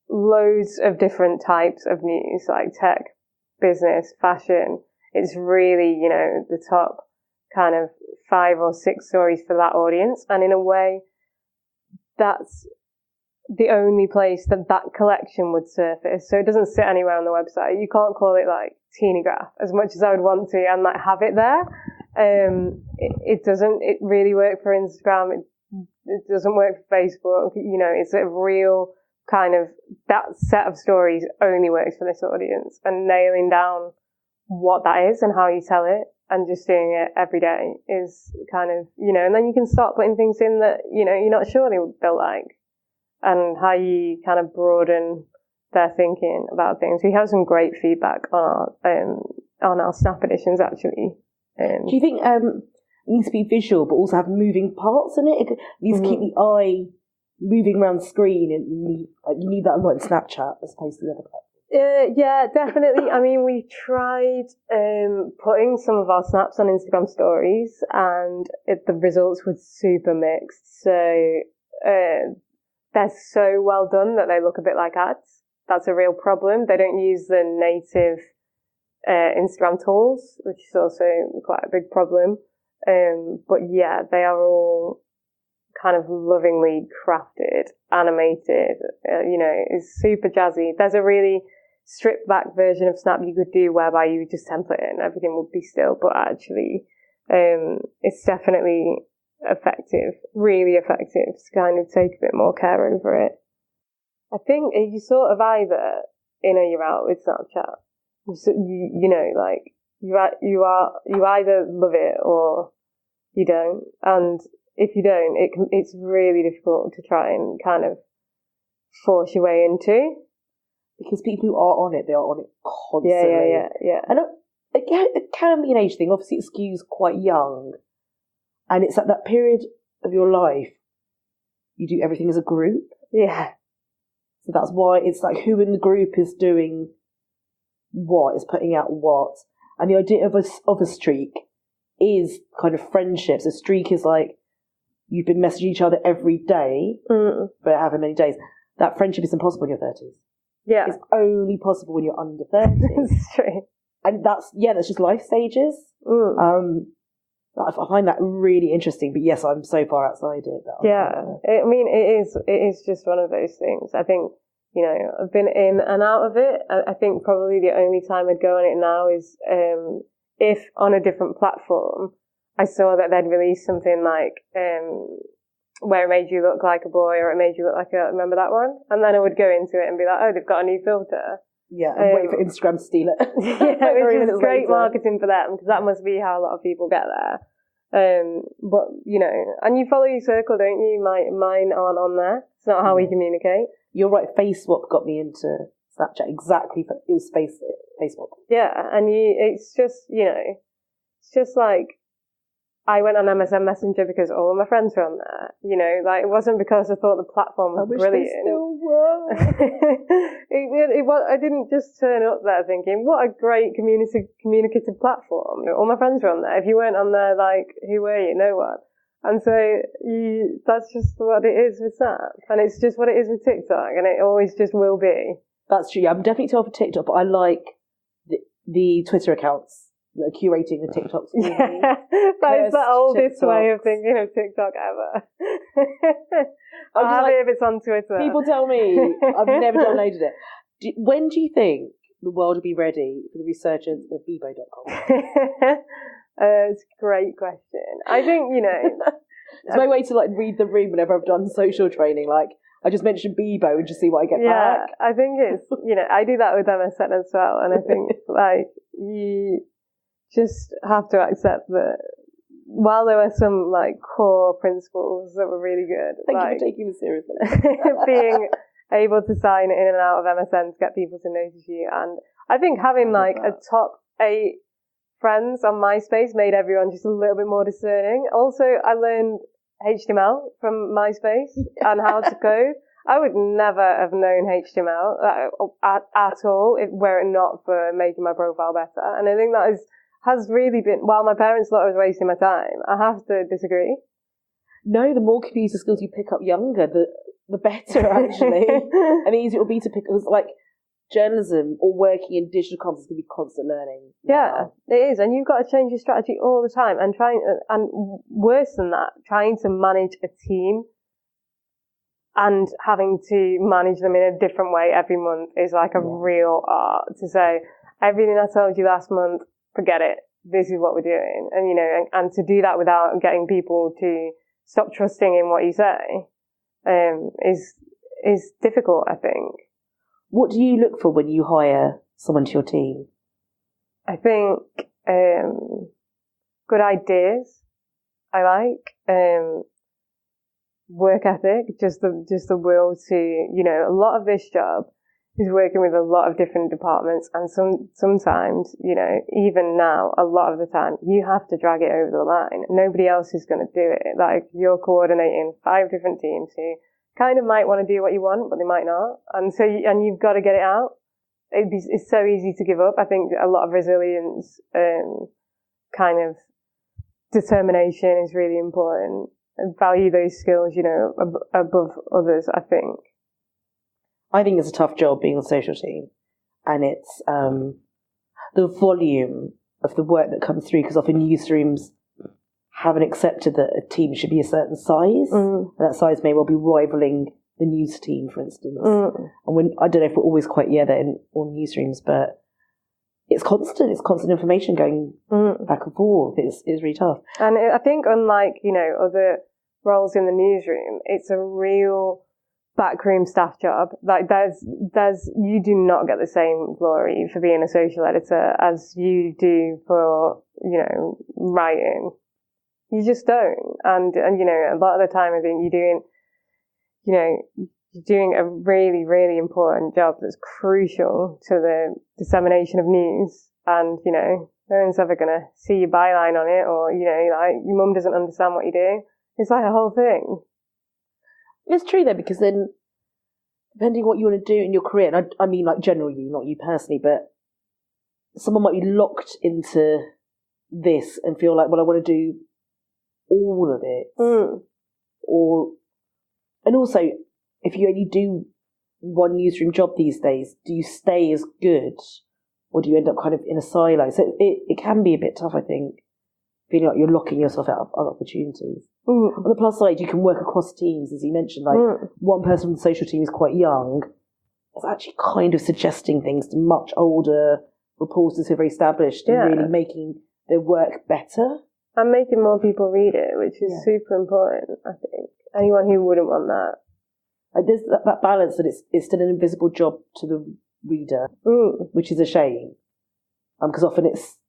loads of different types of news, like tech, business, fashion. It's really, the top kind of 5 or 6 stories for that audience. And in a way, that's the only place that collection would surface. So it doesn't sit anywhere on the website. You can't call it like Telegraph as much as I would want to and like have it there. It doesn't really work for Instagram. It doesn't work for Facebook. It's a real kind of, that set of stories only works for this audience, and nailing down what that is and how you tell it and just doing it every day is kind of, and then you can start putting things in that, you're not sure they'll like. And how you kind of broaden their thinking about things. We have some great feedback on our Snap editions, actually. Do you think it needs to be visual, but also have moving parts in it? It needs to keep the eye moving around the screen, and you need that a lot in Snapchat as opposed to the other platforms. Yeah, definitely. I mean, we tried putting some of our snaps on Instagram stories, and the results were super mixed. So they're so well done that they look a bit like ads. That's a real problem. They don't use the native Instagram tools, which is also quite a big problem. But yeah, they are all kind of lovingly crafted, animated. It's super jazzy. There's a really stripped back version of Snap you could do whereby you would just template it and everything would be still, but actually it's definitely effective, really effective to kind of take a bit more care over it. I think you sort of either in or you're out with Snapchat. You know, like you either love it or you don't, and if you don't, it's really difficult to try and kind of force your way into. Because people who are on it, they are on it constantly. Yeah. And it can be an age thing. Obviously, it skews quite young. And it's at that period of your life, you do everything as a group. Yeah. So that's why it's like who in the group is doing what, is putting out what. And the idea of a streak is kind of friendships. A streak is like you've been messaging each other every day for however many days. That friendship is impossible in your 30s. Yeah. It's only possible when you're under 30. It's true. And that's just life stages. I find that really interesting. But yes, I'm so far outside it. I mean, it is just one of those things. I think, you know, I've been in and out of it. I think probably the only time I'd go on it now is if on a different platform I saw that they'd released something like where it made you look like a boy or it made you look like a, remember that one? And then I would go into it and be like, oh, they've got a new filter. Yeah, and wait for Instagram to steal it. Yeah, which is great marketing for them, because that must be how a lot of people get there. But, you know, and you follow your circle, don't you? Mine aren't on there. It's not how we communicate. You're right, FaceSwap got me into Snapchat. Exactly, it was FaceSwap. Yeah, and it's just, you know, it's just like, I went on MSN Messenger because all of my friends were on there. You know, like, it wasn't because I thought the platform was brilliant. They still were. I didn't just turn up there thinking, what a great communicative platform. All my friends were on there. If you weren't on there, like, who were you? No one. And so that's just what it is with Snap. And it's just what it is with TikTok. And it always just will be. That's true. I'm definitely too old for TikTok, but I like the Twitter accounts. Curating the TikToks. Yeah, that is the oldest way of thinking of TikTok ever. I'll have it if it's on Twitter. People tell me I've never downloaded it. When do you think the world will be ready for the resurgence of Bebo.com? It's a great question. I think, you know, it's my way to like read the room whenever I've done social training. Like, I just mention Bebo and just see what I get back. I think it's, you know, I do that with MSN as well, and I think like you just have to accept that while there were some like core principles that were really good, thank you for taking this seriously. Being able to sign in and out of MSN to get people to notice you, and I think having like a top 8 friends on MySpace made everyone just a little bit more discerning. Also, I learned HTML from MySpace and how to code. I would never have known HTML at all were it not for making my profile better, and I think that has really been, while my parents thought I was wasting my time, I have to disagree. No, the more computer skills you pick up younger, the better, actually. And the easier it will be to pick up, like, journalism or working in digital comms is going to be constant learning. Yeah, it is. And you've got to change your strategy all the time. And worse than that, trying to manage a team and having to manage them in a different way every month is like a real art. To say, everything I told you last month, forget it. This is what we're doing. And, you know, and to do that without getting people to stop trusting in what you say, is difficult, I think. What do you look for when you hire someone to your team? I think, good ideas. I like, work ethic, just the will to, you know, a lot of this job is working with a lot of different departments, and sometimes, you know, even now, a lot of the time, you have to drag it over the line. Nobody else is going to do it. Like, you're coordinating 5 different teams who kind of might want to do what you want, but they might not. And so, you've got to get it out. It's so easy to give up. I think a lot of resilience, kind of determination is really important. And value those skills, you know, above others, I think. I think it's a tough job being on the social team, and it's the volume of the work that comes through, because often newsrooms haven't accepted that a team should be a certain size, and that size may well be rivaling the news team, for instance. And I don't know if we're always quite there in all newsrooms, but it's constant information going back and forth. It's really tough. And I think unlike, other roles in the newsroom, it's a real backroom staff job. Like you do not get the same glory for being a social editor as you do for, writing. You just don't. And a lot of the time I think you're doing a really, really important job that's crucial to the dissemination of news. And, no one's ever going to see your byline on it, or, like your mum doesn't understand what you do. It's like a whole thing. It's true though, because then depending on what you want to do in your career, and I mean like generally you, not you personally, but someone might be locked into this and feel like, well, I want to do all of it. And also, if you only do one newsroom job these days, do you stay as good, or do you end up kind of in a silo? So it can be a bit tough, I think, feeling like you're locking yourself out of other opportunities. On the plus side, you can work across teams, as you mentioned. Like one person from the social team is quite young. It's actually kind of suggesting things to much older reporters who are very established and really making their work better. And making more people read it, which is super important, I think. Anyone who wouldn't want that. There's that balance that it's still an invisible job to the reader, which is a shame. Because often it's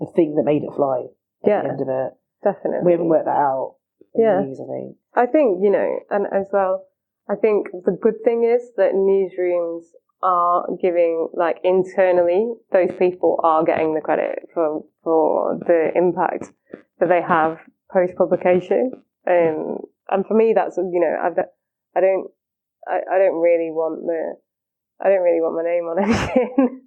the thing that made it fly at the end of it. Definitely. We haven't worked that out in the news, I think. I think, and as well, I think the good thing is that newsrooms are giving, like, internally, those people are getting the credit for the impact that they have post-publication. And for me, that's, I don't really want my name on anything.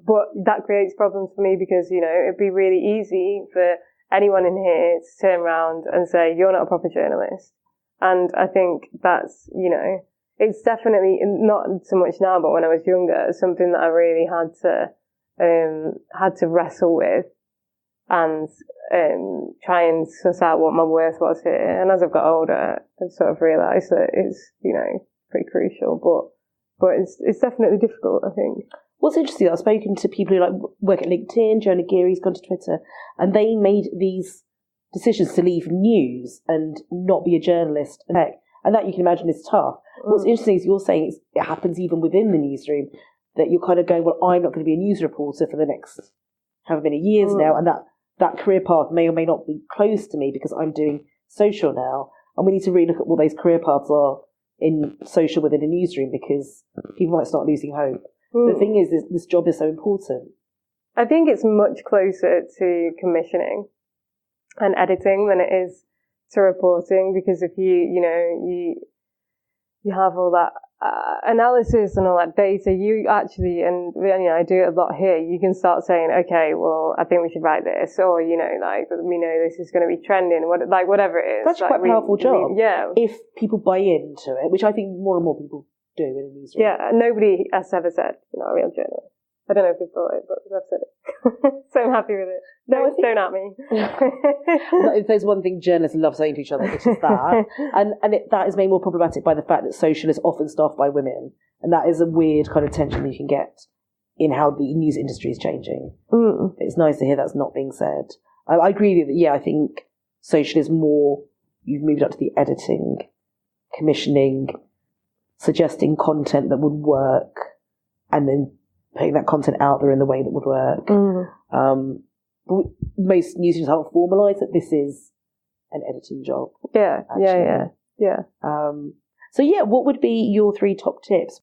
But that creates problems for me because, it'd be really easy for anyone in here to turn around and say, you're not a proper journalist. And I think that's, it's definitely not so much now, but when I was younger, something that I really had to wrestle with and try and suss out what my worth was here. And as I've got older, I've sort of realised that it's, pretty crucial, but it's definitely difficult, I think. What's interesting, I've spoken to people who work at LinkedIn. Jonah Geary's gone to Twitter, and they made these decisions to leave news and not be a journalist. And that you can imagine is tough. What's interesting is you're saying it happens even within the newsroom, that you're kind of going, well, I'm not going to be a news reporter for the next however many years now, and that career path may or may not be close to me because I'm doing social now. And we need to really look at what those career paths are in social within a newsroom, because people might start losing hope. The thing is, this job is so important. I think it's much closer to commissioning and editing than it is to reporting, because if you have all that analysis and all that data, you actually, and I do it a lot here, you can start saying, okay, well, I think we should write this, or, we know this is going to be trending, whatever it is. That's quite a powerful job. Yeah. If people buy into it, which I think more and more people do in a newsroom. Yeah, nobody has ever said, a real journalist. I don't know if they've thought it, but I've said it. So I'm happy with it. Don't at me. If there's one thing journalists love saying to each other, it's just that. and that is made more problematic by the fact that social is often staffed by women. And that is a weird kind of tension you can get in how the news industry is changing. It's nice to hear that's not being said. I agree with you. I think social is more, you've moved up to the editing, commissioning, suggesting content that would work, and then putting that content out there in the way that would work. But most newsrooms haven't formalised that this is an editing job. Yeah. So what would be your 3 top tips?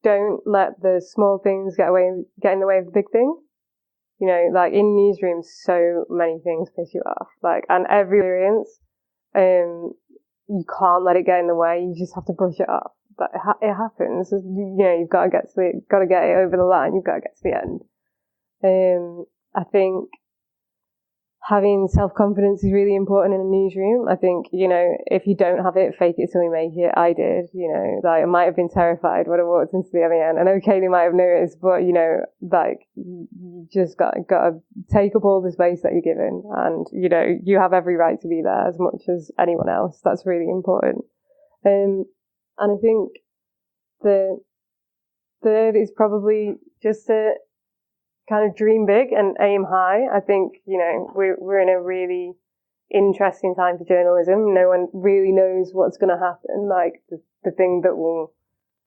Don't let the small things get in the way of the big thing. In newsrooms, so many things piss you off. And every experience, you can't let it get in the way. You just have to brush it off. But it happens. You've got to get it over the line. You've got to get to the end. I think having self-confidence is really important in a newsroom. I think, if you don't have it, fake it till you make it. I did, I might have been terrified when I walked into the MAN, and okay, they might have noticed, but, you just got to take up all the space that you're given, and, you have every right to be there as much as anyone else. That's really important. And I think the third is probably just to kind of dream big and aim high. I think, we're in a really interesting time for journalism. No one really knows what's going to happen. Like the thing that will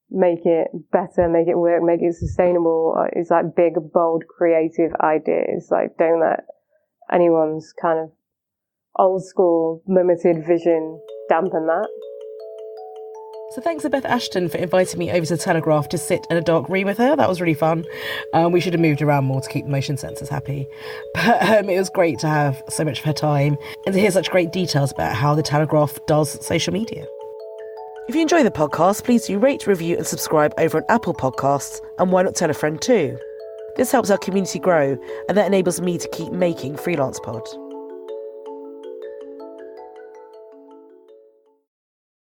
make it better, make it work, make it sustainable is like big, bold, creative ideas. Like don't let anyone's kind of old school, limited vision dampen that. So thanks to Beth Ashton for inviting me over to Telegraph to sit in a dark room with her. That was really fun. We should have moved around more to keep the motion sensors happy. But it was great to have so much of her time and to hear such great details about how the Telegraph does social media. If you enjoy the podcast, please do rate, review and subscribe over on Apple Podcasts, and why not tell a friend too? This helps our community grow, and that enables me to keep making Freelance Pod.